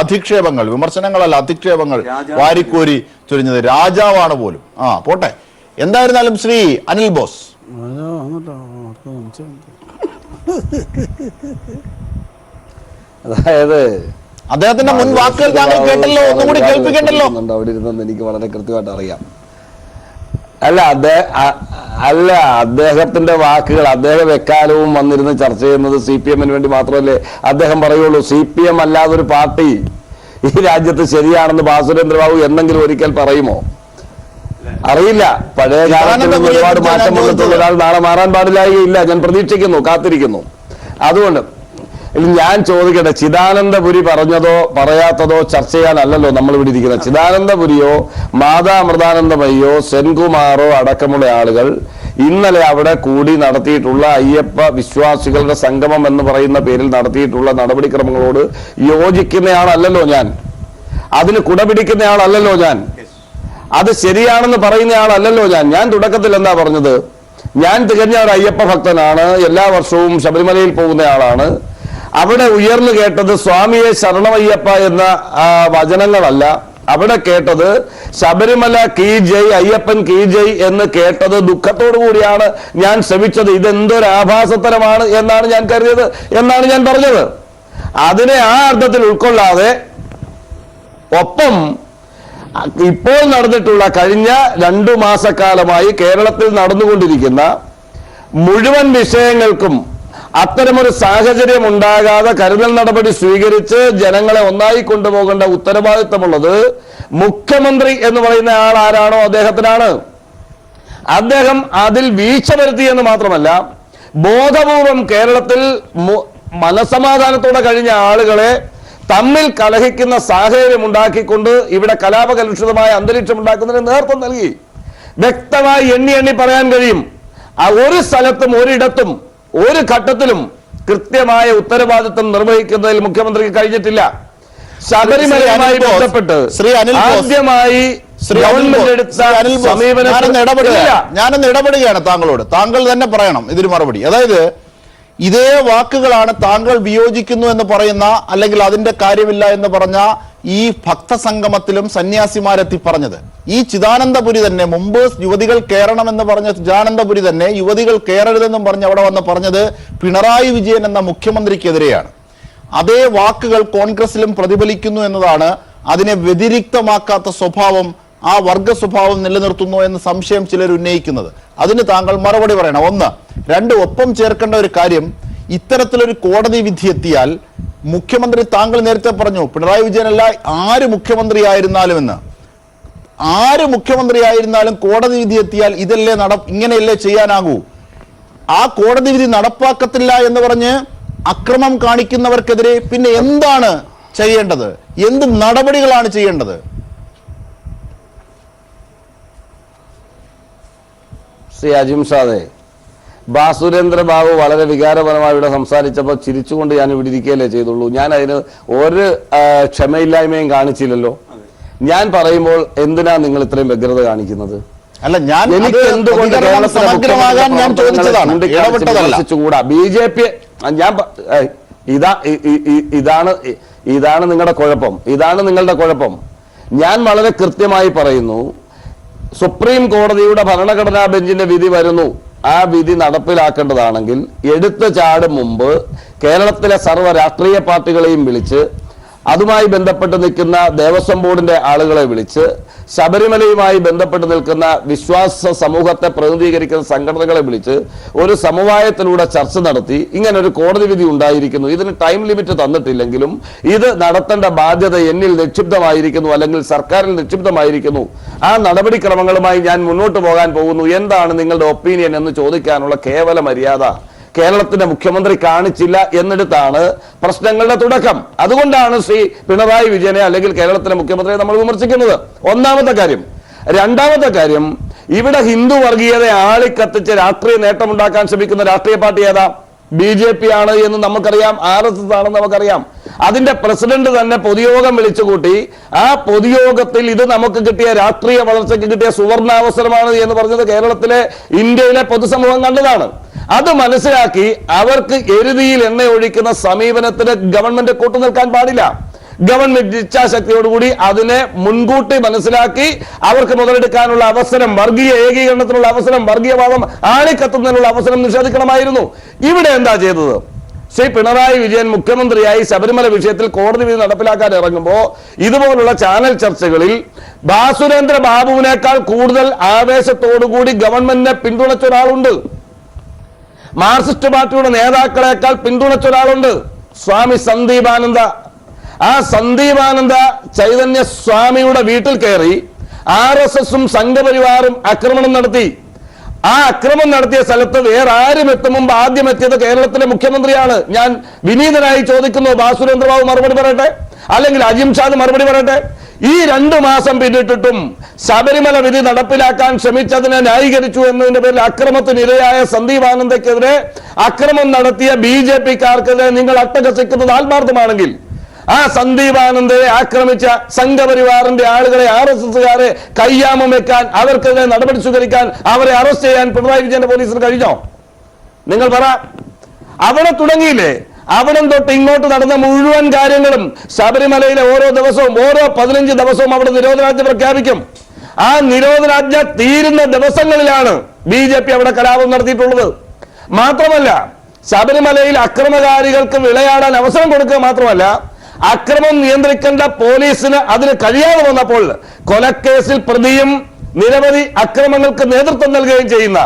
അധിക്ഷേപങ്ങൾ, വിമർശനങ്ങളല്ല, അധിക്ഷേപങ്ങൾ വാരിക്കോരി ചൊരിഞ്ഞത് രാജാവാണ് പോലും. പോട്ടെ. എന്തായിരുന്നാലും ശ്രീ അനിൽ ബോസ്, അതായത് അദ്ദേഹത്തിന്റെ മുൻ വാക്കുകൾ താങ്കൾ കേട്ടല്ലോ, ഒന്നും കൂടി കേൾപ്പിക്കണ്ടല്ലോ. അവിടെ ഇരുന്നെന്ന് എനിക്ക് വളരെ കൃത്യമായിട്ട് അറിയാം. അദ്ദേഹത്തിന്റെ വാക്കുകൾ, അദ്ദേഹം എക്കാലവും വന്നിരുന്ന് ചർച്ച ചെയ്യുന്നത് CPM-ന് വേണ്ടി മാത്രമല്ലേ അദ്ദേഹം പറയുള്ളൂ. CPM അല്ലാതൊരു പാർട്ടി ഈ രാജ്യത്ത് ശരിയാണെന്ന് ഭാസുരേന്ദ്രബാബു എന്തെങ്കിലും ഒരിക്കൽ പറയുമോ? അറിയില്ല. പഴയ കാലത്ത് ഒരുപാട് മാറ്റം വന്നിട്ടുള്ള ഒരാൾ നാളെ മാറാൻ പാടില്ലായില്ല. ഞാൻ പ്രതീക്ഷിക്കുന്നു, കാത്തിരിക്കുന്നു. അതുകൊണ്ട് ഞാൻ ചോദിക്കട്ടെ, ചിദാനന്ദപുരി പറഞ്ഞതോ പറയാത്തതോ ചർച്ച ചെയ്യാനല്ലല്ലോ നമ്മൾ ഇവിടെ ഇരിക്കുന്നത്. ചിദാനന്ദപുരിയോ മാതാ അമൃതാനന്ദമയ്യോ സെൻകുമാറോ അടക്കമുള്ള ആളുകൾ ഇന്നലെ അവിടെ കൂടി നടത്തിയിട്ടുള്ള അയ്യപ്പ വിശ്വാസികളുടെ സംഗമം എന്ന് പറയുന്ന പേരിൽ നടത്തിയിട്ടുള്ള നടപടിക്രമങ്ങളോട് യോജിക്കുന്നയാളല്ലല്ലോ ഞാൻ, അതിന് കുടപിടിക്കുന്നയാളല്ലല്ലോ ഞാൻ, അത് ശരിയാണെന്ന് പറയുന്നയാളല്ലല്ലോ ഞാൻ. ഞാൻ തുടക്കത്തിൽ എന്താ പറഞ്ഞത്? ഞാൻ തികഞ്ഞ ഒരു അയ്യപ്പ ഭക്തനാണ്, എല്ലാ വർഷവും ശബരിമലയിൽ പോകുന്നയാളാണ്. അവിടെ ഉയർന്നു കേട്ടത് സ്വാമിയെ ശരണമയ്യപ്പ എന്ന വചനങ്ങളല്ല, അവിടെ കേട്ടത് ശബരിമല കീ ജയ്, അയ്യപ്പൻ കീ ജയ് എന്ന് കേട്ടത് ദുഃഖത്തോടു കൂടിയാണ് ഞാൻ ശ്രമിച്ചത്. ഇതെന്തൊരു ആഭാസത്തരമാണ് എന്നാണ് ഞാൻ കരുതിയത് എന്നാണ് ഞാൻ പറഞ്ഞത്. അതിനെ ആ അർത്ഥത്തിൽ ഉൾക്കൊള്ളാതെ ഒപ്പം ഇപ്പോൾ നടന്നിട്ടുള്ള കഴിഞ്ഞ 2 മാസക്കാലമായി കേരളത്തിൽ നടന്നുകൊണ്ടിരിക്കുന്ന മുഴുവൻ വിഷയങ്ങൾക്കും അത്തരമൊരു സാഹചര്യം ഉണ്ടാകാതെ കരുതൽ നടപടി സ്വീകരിച്ച് ജനങ്ങളെ ഒന്നായി കൊണ്ടുപോകേണ്ട ഉത്തരവാദിത്തമുള്ളത് മുഖ്യമന്ത്രി എന്ന് പറയുന്ന ആൾ ആരാണോ അദ്ദേഹത്തിനാണ്. അദ്ദേഹം അതിൽ വീഴ്ച വരുത്തിയെന്ന് മാത്രമല്ല, ബോധപൂർവം കേരളത്തിൽ മനസമാധാനത്തോടെ കഴിഞ്ഞ ആളുകളെ തമ്മിൽ കലഹിക്കുന്ന സാഹചര്യം ഉണ്ടാക്കിക്കൊണ്ട് ഇവിടെ കലാപകലുഷിതമായ അന്തരീക്ഷം ഉണ്ടാക്കുന്നതിന് നേതൃത്വം നൽകി. വ്യക്തമായി എണ്ണി പറയാൻ കഴിയും. ഒരു സ്ഥലത്തും ഒരിടത്തും ഒരു ഘട്ടത്തിലും കൃത്യമായ ഉത്തരവാദിത്വം നിർവഹിക്കുന്നതിൽ മുഖ്യമന്ത്രിക്ക് കഴിഞ്ഞിട്ടില്ല. ശബരിമലയുമായി ബന്ധപ്പെട്ട് ആദ്യമായി ഗവൺമെന്റ് എടുത്ത സമീപനം ഞാനൊന്ന് ഇടപെടുകയാണ് താങ്കളോട്. താങ്കൾ തന്നെ പറയണം ഇതിന് മറുപടി. അതായത് ഇതേ വാക്കുകളാണ് താങ്കൾ വിയോജിക്കുന്നു എന്ന് പറയുന്ന, അല്ലെങ്കിൽ അതിന്റെ കാര്യമില്ല എന്ന് പറഞ്ഞ ഈ ഭക്തസംഗമത്തിലും സന്യാസിമാരെത്തി പറഞ്ഞത്. ഈ ചിദാനന്ദപുരി തന്നെ മുമ്പ് യുവതികൾ കയറണമെന്ന് പറഞ്ഞ ചിദാനന്ദപുരി തന്നെ യുവതികൾ കയറരുതെന്നും പറഞ്ഞ് അവിടെ വന്ന് പറഞ്ഞത് പിണറായി വിജയൻ എന്ന മുഖ്യമന്ത്രിക്കെതിരെയാണ്. അതേ വാക്കുകൾ കോൺഗ്രസിലും പ്രതിഫലിക്കുന്നു എന്നതാണ് അതിനെ വ്യതിരിക്തമാക്കാത്ത സ്വഭാവം, ആ വർഗ സ്വഭാവം നിലനിർത്തുന്നു എന്ന് സംശയം ചിലർ ഉന്നയിക്കുന്നത്. അതിന് താങ്കൾ മറുപടി പറയണം. 1. 2, ഒപ്പം ചേർക്കേണ്ട ഒരു കാര്യം, ഇത്തരത്തിലൊരു കോടതി വിധി എത്തിയാൽ മുഖ്യമന്ത്രി, താങ്കൾ നേരത്തെ പറഞ്ഞു പിണറായി വിജയനല്ല ആര് മുഖ്യമന്ത്രിയായിരുന്നാലും എന്ന്, ആര് മുഖ്യമന്ത്രിയായിരുന്നാലും കോടതി വിധി എത്തിയാൽ ഇതല്ലേ ഇങ്ങനെയല്ലേ ചെയ്യാനാകൂ. ആ കോടതി വിധി നടപ്പാക്കത്തില്ല എന്ന് പറഞ്ഞ് അക്രമം കാണിക്കുന്നവർക്കെതിരെ പിന്നെ എന്താണ് ചെയ്യേണ്ടത്? എന്ത് നടപടികളാണ് ചെയ്യേണ്ടത്? ശ്രീ അജിംഷാദെ, ബാസുരേന്ദ്ര ബാബു വളരെ വികാരപരമായി ഇവിടെ സംസാരിച്ചപ്പോൾ ചിരിച്ചുകൊണ്ട് ഞാൻ ഇവിടെ ഇരിക്കുകയല്ലേ ചെയ്തുള്ളൂ. ഞാൻ അതിന് ഒരു ക്ഷമയില്ലായ്മയും കാണിച്ചില്ലല്ലോ. ഞാൻ പറയുമ്പോൾ എന്തിനാ നിങ്ങൾ ഇത്രയും വ്യഗ്രത കാണിക്കുന്നത്? അല്ല, ഞാൻ എനിക്ക് എന്തുകൊണ്ട് സമഗ്രമാകാൻ ഞാൻ ചോദിച്ചതാണ്, ഇടപെട്ടതല്ല. BJP ഇതാണ് നിങ്ങളുടെ കുഴപ്പം, ഇതാണ് നിങ്ങളുടെ കുഴപ്പം. ഞാൻ വളരെ കൃത്യമായി പറയുന്നു, സുപ്രീം കോടതിയുടെ ഭരണഘടനാ ബെഞ്ചിന്റെ വിധി വരുന്നു. ആ വിധി നടപ്പിലാക്കേണ്ടതാണെങ്കിൽ എടുത്തു ചാടും മുമ്പ് കേരളത്തിലെ സർവ്വ രാഷ്ട്രീയ പാർട്ടികളെയും വിളിച്ച്, അതുമായി ബന്ധപ്പെട്ട് നിൽക്കുന്ന ദേവസ്വം ബോർഡിന്റെ ആളുകളെ വിളിച്ച്, ശബരിമലയുമായി ബന്ധപ്പെട്ട് നിൽക്കുന്ന വിശ്വാസ സമൂഹത്തെ പ്രതിനിധീകരിക്കുന്ന സംഘടനകളെ വിളിച്ച് ഒരു സമവായത്തിലൂടെ ചർച്ച നടത്തി ഇങ്ങനെ ഒരു കോടതി വിധി ഉണ്ടായിരിക്കുന്നു, ഇതിന് ടൈം ലിമിറ്റ് തന്നിട്ടില്ലെങ്കിലും ഇത് നടത്തേണ്ട ബാധ്യത എന്നിൽ നിക്ഷിപ്തമായിരിക്കുന്നു, അല്ലെങ്കിൽ സർക്കാരിൽ നിക്ഷിപ്തമായിരിക്കുന്നു, ആ നടപടിക്രമങ്ങളുമായി ഞാൻ മുന്നോട്ട് പോകാൻ പോകുന്നു, എന്താണ് നിങ്ങളുടെ ഒപ്പീനിയൻ എന്ന് ചോദിക്കാനുള്ള കേവല മര്യാദ കേരളത്തിന്റെ മുഖ്യമന്ത്രി കാണിച്ചില്ല എന്നിടത്താണ് പ്രശ്നങ്ങളുടെ തുടക്കം. അതുകൊണ്ടാണ് ശ്രീ പിണറായി വിജയനെ അല്ലെങ്കിൽ കേരളത്തിലെ മുഖ്യമന്ത്രിയെ നമ്മൾ വിമർശിക്കുന്നത്. ഒന്നാമത്തെ കാര്യം. രണ്ടാമത്തെ കാര്യം, ഇവിടെ ഹിന്ദു വർഗീയത ആളിക്കത്തിച്ച് രാഷ്ട്രീയ നേട്ടമുണ്ടാക്കാൻ ശ്രമിക്കുന്ന രാഷ്ട്രീയ പാർട്ടി ഏതാ? BJP ആണ് എന്ന് നമുക്കറിയാം, RSS ആണെന്ന് നമുക്കറിയാം. അതിന്റെ പ്രസിഡന്റ് തന്നെ പൊതുയോഗം വിളിച്ചുകൂട്ടി ആ പൊതുയോഗത്തിൽ ഇത് നമുക്ക് കിട്ടിയ രാഷ്ട്രീയ വളർച്ചയ്ക്ക് കിട്ടിയ സുവർണാവസരമാണ് എന്ന് പറഞ്ഞത് കേരളത്തിലെ ഇന്ത്യയിലെ പൊതുസമൂഹം കണ്ടതാണ്. അത് മനസ്സിലാക്കി അവർക്ക് എരുതിയിൽ എണ്ണ ഒഴിക്കുന്ന സമീപനത്തിന് ഗവൺമെന്റ് കൂട്ടുനിൽക്കാൻ പാടില്ല. ഗവൺമെന്റ് ഇച്ഛാശക്തിയോടുകൂടി അതിനെ മുൻകൂട്ടി മനസ്സിലാക്കി അവർക്ക് മുതലെടുക്കാനുള്ള അവസരം, വർഗീയ ഏകീകരണത്തിനുള്ള അവസരം, വർഗീയവാദം ആളിക്കത്തുന്നതിനുള്ള അവസരം നിഷേധിക്കണമായിരുന്നു. ഇവിടെ എന്താ ചെയ്തത്? ശ്രീ പിണറായി വിജയൻ മുഖ്യമന്ത്രിയായി ശബരിമല വിഷയത്തിൽ കോടതി വിധി നടപ്പിലാക്കാൻ ഇറങ്ങുമ്പോൾ ഇതുപോലുള്ള ചാനൽ ചർച്ചകളിൽ ബാസുരേന്ദ്ര ബാബുവിനേക്കാൾ കൂടുതൽ ആവേശത്തോടുകൂടി ഗവൺമെന്റിനെ പിന്തുണച്ച ഒരാളുണ്ട്. മാർക്സിസ്റ്റ് പാർട്ടിയുടെ നേതാക്കളെക്കാൾ പിന്തുണച്ച ഒരാളുണ്ട്, സ്വാമി സന്ദീപാനന്ദ. ആ സന്ദീപാനന്ദ ചൈതന്യ സ്വാമിയുടെ വീട്ടിൽ കയറി RSSും സംഘപരിവാറും ആക്രമണം നടത്തി. ആ അക്രമം നടത്തിയ സ്ഥലത്ത് വേറെ ആരും എത്തും മുമ്പ് ആദ്യം എത്തിയത് കേരളത്തിലെ മുഖ്യമന്ത്രിയാണ്. ഞാൻ വിനീതനായി ചോദിക്കുന്നു, ബാസുരേന്ദ്ര ബാബു മറുപടി പറയട്ടെ, അല്ലെങ്കിൽ അജിംഷാദ് മറുപടി പറയട്ടെ. ഈ 2 മാസം പിന്നിട്ടിട്ടും ശബരിമല വിധി നടപ്പിലാക്കാൻ ശ്രമിച്ചതിനെ ന്യായീകരിച്ചു എന്നതിന്റെ പേരിൽ അക്രമത്തിനിരയായ സന്ദീപാനന്ദക്കെതിരെ അക്രമം നടത്തിയ BJP-ക്കാർക്കെതിരെ നിങ്ങൾ അട്ടഹസിക്കുന്നത് ആത്മാർത്ഥമാണെങ്കിൽ ആ സന്ദീപാനന്ദയെ ആക്രമിച്ച സംഘപരിവാറിന്റെ ആളുകളെ, RSSകാരെ കയ്യാമം വെക്കാൻ, അവർക്കെതിരെ നടപടി സ്വീകരിക്കാൻ, അവരെ അറസ്റ്റ് ചെയ്യാൻ പിണറായി വിജയന്റെ പോലീസിന് കഴിഞ്ഞോ? നിങ്ങൾ പറ. അവിടെ തുടങ്ങിയില്ലേ? അവിടെ തൊട്ട് ഇങ്ങോട്ട് നടന്ന മുഴുവൻ കാര്യങ്ങളും ശബരിമലയിലെ ഓരോ ദിവസവും, ഓരോ 15 ദിവസവും അവിടെ നിരോധനാജ്ഞ പ്രഖ്യാപിക്കും. ആ നിരോധനാജ്ഞ തീരുന്ന ദിവസങ്ങളിലാണ് BJP അവിടെ കലാപം നടത്തിയിട്ടുള്ളത്. മാത്രമല്ല, ശബരിമലയിൽ അക്രമകാരികൾക്ക് വിളയാടാൻ അവസരം കൊടുക്കുക മാത്രമല്ല, അക്രമം നിയന്ത്രിക്കേണ്ട പോലീസിന് അതിന് കഴിയാതെ വന്നപ്പോൾ കൊലക്കേസിൽ പ്രതിയും നിരവധി അക്രമങ്ങൾക്ക് നേതൃത്വം നൽകുകയും ചെയ്യുന്ന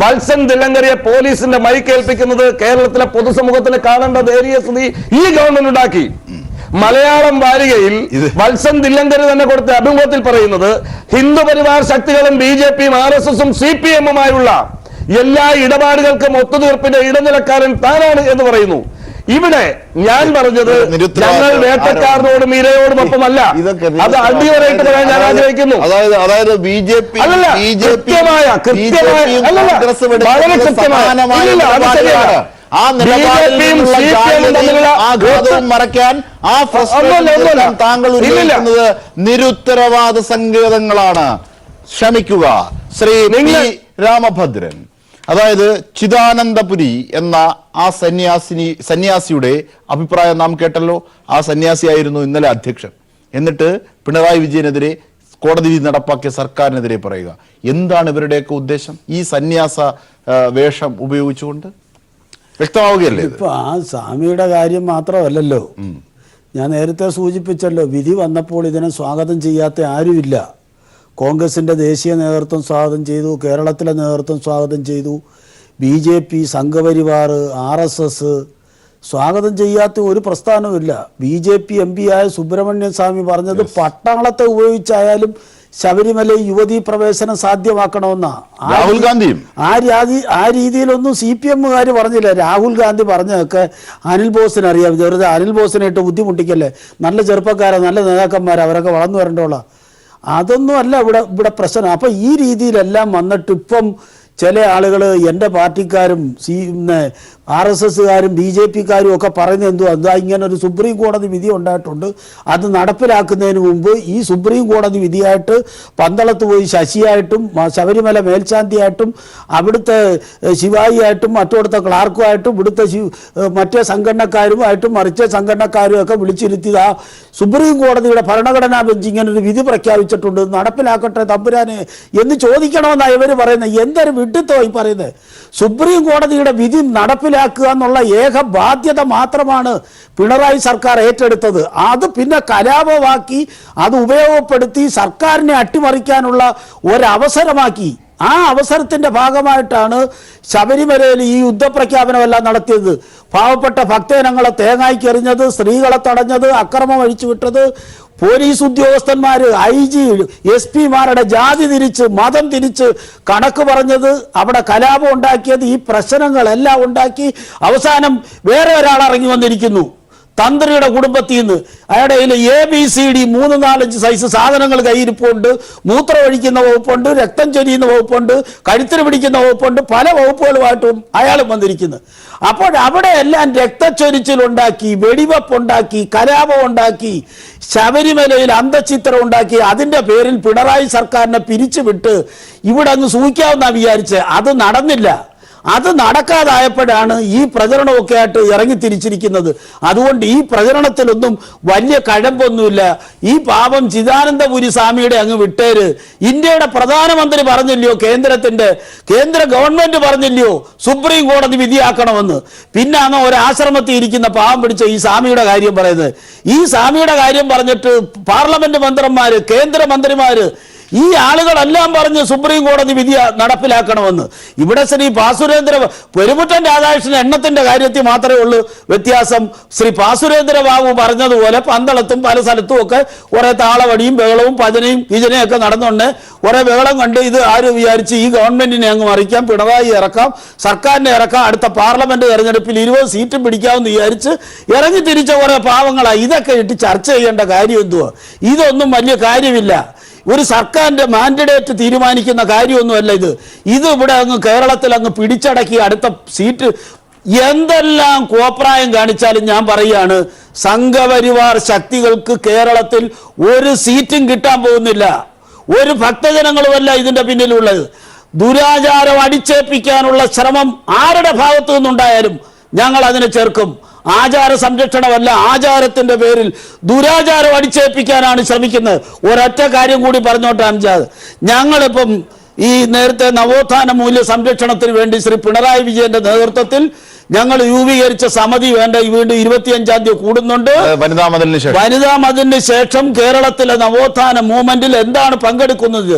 വത്സൻ തില്ലങ്കരിയെ പോലീസിന്റെ മൈക്കേൽപ്പിക്കുന്നത് കേരളത്തിലെ പൊതുസമൂഹത്തിന് കാണേണ്ട ദയനീയ സ്ഥിതി ഈ ഗവൺമെന്റ് ഉണ്ടാക്കി. മലയാളം വാരികയിൽ വത്സൻ തില്ലങ്കരി തന്നെ കൊടുത്ത അഭിമുഖത്തിൽ പറയുന്നത് ഹിന്ദു പരിവാർ ശക്തികളും BJP-യും RSSും CPM-ഉമായുള്ള എല്ലാ ഇടപാടുകൾക്കും ഒത്തുതീർപ്പിന്റെ ഇടനിലക്കാരൻ താനാണ് എന്ന് പറയുന്നു. ഇവിടെ ഞാൻ പറഞ്ഞത് ഞങ്ങൾ വേട്ടക്കാരനോടും ഇരയോടും ഒപ്പമല്ല. അത് അടിവരായിട്ട് പറയാൻ ഞാൻ ആഗ്രഹിക്കുന്നു. അതായത് BJP വളരെ കൃത്യമായ മറയ്ക്കാൻ ആ ഫ്രസ്ട്രേഷൻ താങ്കൾ ഉന്നയിക്കുന്നത് നിരുത്തരവാദ സങ്കേതങ്ങളാണ്. ക്ഷമിക്കുക ശ്രീ രാമഭദ്രൻ. അതായത് ചിദാനന്ദപുരി എന്ന ആ സന്യാസിയുടെ അഭിപ്രായം നാം കേട്ടല്ലോ. ആ സന്യാസിയായിരുന്നു ഇന്നലെ അധ്യക്ഷൻ. എന്നിട്ട് പിണറായി വിജയനെതിരെ കോടതി വിധി നടപ്പാക്കിയ സർക്കാരിനെതിരെ പറയുക. എന്താണ് ഇവരുടെയൊക്കെ ഉദ്ദേശം ഈ സന്യാസ വേഷം ഉപയോഗിച്ചുകൊണ്ട്? വ്യക്തമാവുകയല്ലേ? ഇപ്പൊ ആ സ്വാമിയുടെ കാര്യം മാത്രമല്ലല്ലോ, ഞാൻ നേരത്തെ സൂചിപ്പിച്ചല്ലോ, വിധി വന്നപ്പോൾ ഇതിനെ സ്വാഗതം ചെയ്യാത്ത ആരുമില്ല. കോൺഗ്രസിൻ്റെ ദേശീയ നേതൃത്വം സ്വാഗതം ചെയ്തു, കേരളത്തിലെ നേതൃത്വം സ്വാഗതം ചെയ്തു, BJP, സംഘപരിവാർ, RSS സ്വാഗതം ചെയ്യാത്ത ഒരു പ്രസ്ഥാനവുമില്ല. BJP MP ആയ സുബ്രഹ്മണ്യൻ സ്വാമി പറഞ്ഞത് പട്ടാളത്തെ ഉപയോഗിച്ചായാലും ശബരിമല യുവതീ പ്രവേശനം സാധ്യമാക്കണമെന്നാ. രാഹുൽ ഗാന്ധിയും ആ രീതിയിലൊന്നും CPM-കാർ പറഞ്ഞില്ല. രാഹുൽ ഗാന്ധി പറഞ്ഞതൊക്കെ അനിൽ ബോസിന് അറിയാം. വെറുതെ അനിൽ ബോസിനെ ഇട്ട് ബുദ്ധിമുട്ടിക്കല്ലേ. നല്ല ചെറുപ്പക്കാരെ, നല്ല നേതാക്കന്മാരെ, അവരൊക്കെ വളർന്നു വരേണ്ടോളാ. അതൊന്നും അല്ല ഇവിടെ പ്രശ്നം. അപ്പം ഈ രീതിയിലെല്ലാം വന്നിട്ട് ഇപ്പം ചില ആളുകൾ എൻ്റെ പാർട്ടിക്കാരും RSSകാരും BJPക്കാരും ഒക്കെ പറയുന്നത് എന്താ ഇങ്ങനെ ഒരു സുപ്രീം കോടതി വിധി ഉണ്ടായിട്ടുണ്ട്, അത് നടപ്പിലാക്കുന്നതിന് മുമ്പ് ഈ സുപ്രീം കോടതി വിധിയായിട്ട് പന്തളത്ത് പോയി ശശിയായിട്ടും ശബരിമല മേൽശാന്തിയായിട്ടും അവിടുത്തെ ശിവായിയായിട്ടും മറ്റോടത്തെ ക്ലാർക്കുമായിട്ടും ഇവിടുത്തെ മറ്റേ സംഘടനക്കാരുമായിട്ടും മറിച്ച സംഘടനക്കാരും ഒക്കെ വിളിച്ചിരുത്തിയത് ആ സുപ്രീം കോടതിയുടെ ഭരണഘടനാ ബെഞ്ച് ഇങ്ങനൊരു വിധി പ്രഖ്യാപിച്ചിട്ടുണ്ട്, നടപ്പിലാക്കട്ടെ തമ്പുരാനെ എന്ന് ചോദിക്കണമെന്നാണ് ഇവർ പറയുന്നത്. എന്തൊരു വിഡിത്തമായി പറയുന്നത്. സുപ്രീം കോടതിയുടെ വിധി നടപ്പിലാക്കുക എന്നുള്ള ഏക ബാധ്യത മാത്രമാണ് പിണറായി സർക്കാർ ഏറ്റെടുത്തത്. അത് പിന്നെ കലാപമാക്കി അത് ഉപയോഗപ്പെടുത്തി സർക്കാരിനെ അട്ടിമറിക്കാനുള്ള ഒരവസരമാക്കി. ആ അവസരത്തിൻ്റെ ഭാഗമായിട്ടാണ് ശബരിമലയിൽ ഈ യുദ്ധപ്രഖ്യാപനമെല്ലാം നടത്തിയത്. പാവപ്പെട്ട ഭക്തജനങ്ങളെ തേങ്ങായ്ക്കെറിഞ്ഞത്, സ്ത്രീകളെ തടഞ്ഞത്, അക്രമം അഴിച്ചുവിട്ടത്, പോലീസ് ഉദ്യോഗസ്ഥന്മാർ, IG, SP-മാരുടെ ജാതി തിരിച്ച് മതം തിരിച്ച് കണക്ക് പറഞ്ഞത്, അവിടെ കലാപം ഉണ്ടാക്കിയത്, ഈ പ്രശ്നങ്ങളെല്ലാം ഉണ്ടാക്കി അവസാനം വേറെ ഒരാൾ ഇറങ്ങി വന്നിരിക്കുന്നു തന്ത്രിയുടെ കുടുംബത്തിൽ നിന്ന്. അയാളുടെ കയ്യിൽ ABCD 3-4 സൈസ് സാധനങ്ങൾ കയ്യിരിപ്പുണ്ട്, മൂത്രം ഒഴിക്കുന്ന വകുപ്പുണ്ട്, രക്തം ചൊരിയുന്ന വകുപ്പുണ്ട്, കഴുത്തിന് പിടിക്കുന്ന വകുപ്പുണ്ട്, പല വകുപ്പുകളുമായിട്ടും അയാളും വന്നിരിക്കുന്നു. അപ്പോൾ അവിടെ എല്ലാം രക്തച്ചൊരിച്ചിലുണ്ടാക്കി, വെടിവെപ്പുണ്ടാക്കി, കലാപം ഉണ്ടാക്കി, ശബരിമലയിൽ അന്തചിത്രം ഉണ്ടാക്കി, അതിൻ്റെ പേരിൽ പിണറായി സർക്കാരിനെ പിരിച്ചുവിട്ട് ഇവിടെ അങ്ങ് സൂഹിക്കാമെന്നാണ് വിചാരിച്ചത്. അത് നടന്നില്ല. അത് നടക്കാതായപ്പോഴാണ് ഈ പ്രചരണമൊക്കെ ആയിട്ട് ഇറങ്ങിത്തിരിച്ചിരിക്കുന്നത്. അതുകൊണ്ട് ഈ പ്രചരണത്തിലൊന്നും വലിയ കഴമ്പൊന്നുമില്ല. ഈ പാപം ചിദാനന്ദപുരി സ്വാമിയുടെ അങ്ങ് വിട്ടേര്. ഇന്ത്യയുടെ പ്രധാനമന്ത്രി പറഞ്ഞില്ലയോ, കേന്ദ്ര ഗവൺമെന്റ് പറഞ്ഞില്ലയോ സുപ്രീം കോടതി വിധിയാക്കണമെന്ന്. പിന്നാണ് ഒരാശ്രമത്തിൽ ഇരിക്കുന്ന പാവം പിടിച്ച ഈ സ്വാമിയുടെ കാര്യം പറയുന്നത്. ഈ സ്വാമിയുടെ കാര്യം പറഞ്ഞിട്ട് പാർലമെന്റ് മന്ത്രിമാര്, കേന്ദ്രമന്ത്രിമാര്, ഈ ആളുകളെല്ലാം പറഞ്ഞ് സുപ്രീം കോടതി വിധി നടപ്പിലാക്കണമെന്ന്. ഇവിടെ ശ്രീ പാസുരേന്ദ്ര പെരുമുറ്റൻ രാധാകൃഷ്ണൻ എണ്ണത്തിന്റെ കാര്യത്തിൽ മാത്രമേ ഉള്ളൂ വ്യത്യാസം. ശ്രീ പാസുരേന്ദ്ര ബാബു പറഞ്ഞതുപോലെ പന്തളത്തും പല സ്ഥലത്തും ഒക്കെ കുറെ താളവടിയും ബഹളവും ഭജനയും ഭീജനയും ഒക്കെ നടന്നുകൊണ്ട് കുറെ ബഹളം കണ്ട് ഇത് ആര് വിചാരിച്ച് ഈ ഗവൺമെന്റിനെ അങ്ങ് മറിക്കാം, പിണറായി ഇറക്കാം, സർക്കാരിനെ ഇറക്കാം, അടുത്ത പാർലമെന്റ് തെരഞ്ഞെടുപ്പിൽ 20 സീറ്റും പിടിക്കാമെന്ന് വിചാരിച്ച് ഇറങ്ങി തിരിച്ച കുറെ പാവങ്ങളാണ്. ഇതൊക്കെ ഇട്ട് ചർച്ച ചെയ്യേണ്ട കാര്യം എന്തുവാ? ഇതൊന്നും വലിയ കാര്യമില്ല. ഒരു സർക്കാരിന്റെ മാൻഡേറ്റ് തീരുമാനിക്കുന്ന കാര്യമൊന്നുമല്ല ഇത്. ഇവിടെ അങ്ങ് കേരളത്തിൽ അങ്ങ് പിടിച്ചടക്കി അടുത്ത സീറ്റ് എന്തെല്ലാം കോപ്രായം കാണിച്ചാലും ഞാൻ പറയുകയാണ്, സംഘപരിവാർ ശക്തികൾക്ക് കേരളത്തിൽ ഒരു സീറ്റും കിട്ടാൻ പോകുന്നില്ല. ഒരു ഭക്തജനങ്ങളുമല്ല ഇതിന്റെ പിന്നിലുള്ളത്. ദുരാചാരം അടിച്ചേൽപ്പിക്കാനുള്ള ശ്രമം ആരുടെ ഭാഗത്തു നിന്നുണ്ടായാലും ഞങ്ങൾ അതിനെ ചേർക്കും. ആചാര സംരക്ഷണമല്ല, ആചാരത്തിന്റെ പേരിൽ ദുരാചാരം അടിച്ചേൽപ്പിക്കാനാണ് ശ്രമിക്കുന്നത്. ഒരൊറ്റ കാര്യം കൂടി പറഞ്ഞോട്ടെ അംജാദ്, ഞങ്ങളിപ്പം ഈ നേരത്തെ നവോത്ഥാന മൂല്യ സംരക്ഷണത്തിന് വേണ്ടി ശ്രീ പിണറായി വിജയന്റെ നേതൃത്വത്തിൽ ഞങ്ങൾ രൂപീകരിച്ച സമിതി വീണ്ടും 25-ാം തീയതി കൂടുന്നുണ്ട്. വനിതാ മതിലിന് ശേഷം കേരളത്തിലെ നവോത്ഥാന മൂവ്മെന്റിൽ എന്താണ് പങ്കെടുക്കുന്നത്?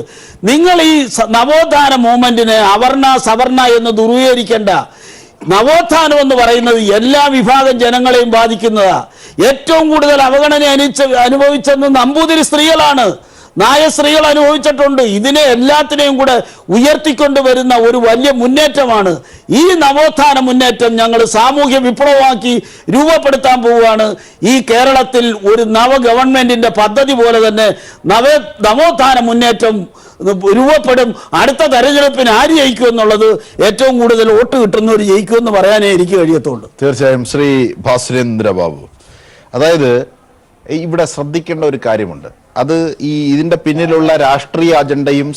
നിങ്ങൾ ഈ നവോത്ഥാന മൂവ്മെന്റിനെ അവർണ സവർണ എന്ന് ദുരൂഹീകരിക്കേണ്ട. നവോത്ഥാനം എന്ന് പറയുന്നത് എല്ലാ വിഭാഗം ജനങ്ങളെയും ബാധിക്കുന്നതാ. ഏറ്റവും കൂടുതൽ അവഗണന അനുഭവിച്ചെന്ന് നമ്പൂതിരി സ്ത്രീകളാണ്, നായ സ്ത്രീകൾ അനുഭവിച്ചിട്ടുണ്ട്. ഇതിനെ എല്ലാത്തിനെയും കൂടെ ഉയർത്തിക്കൊണ്ടുവരുന്ന ഒരു വലിയ മുന്നേറ്റമാണ് ഈ നവോത്ഥാന മുന്നേറ്റം. ഞങ്ങൾ സാമൂഹ്യ വിപ്ലവമാക്കി രൂപപ്പെടുത്താൻ പോവുകയാണ്. ഈ കേരളത്തിൽ ഒരു നവ ഗവൺമെന്റിന്റെ പദ്ധതി പോലെ തന്നെ നവോത്ഥാന മുന്നേറ്റം രൂപപ്പെടും. അടുത്ത തെരഞ്ഞെടുപ്പിന് ആര് ജയിക്കും എന്നുള്ളത് ഏറ്റവും കൂടുതൽ വോട്ട് കിട്ടുന്നവർ ജയിക്കുമെന്ന് പറയാനേ എനിക്ക് കഴിയത്തുള്ളൂ. തീർച്ചയായും ശ്രീ ഭാസുരേന്ദ്ര ബാബു, അതായത് ഇവിടെ ശ്രദ്ധിക്കേണ്ട ഒരു കാര്യമുണ്ട്. അത് ഇതിന്റെ പിന്നിലുള്ള രാഷ്ട്രീയ അജണ്ടയും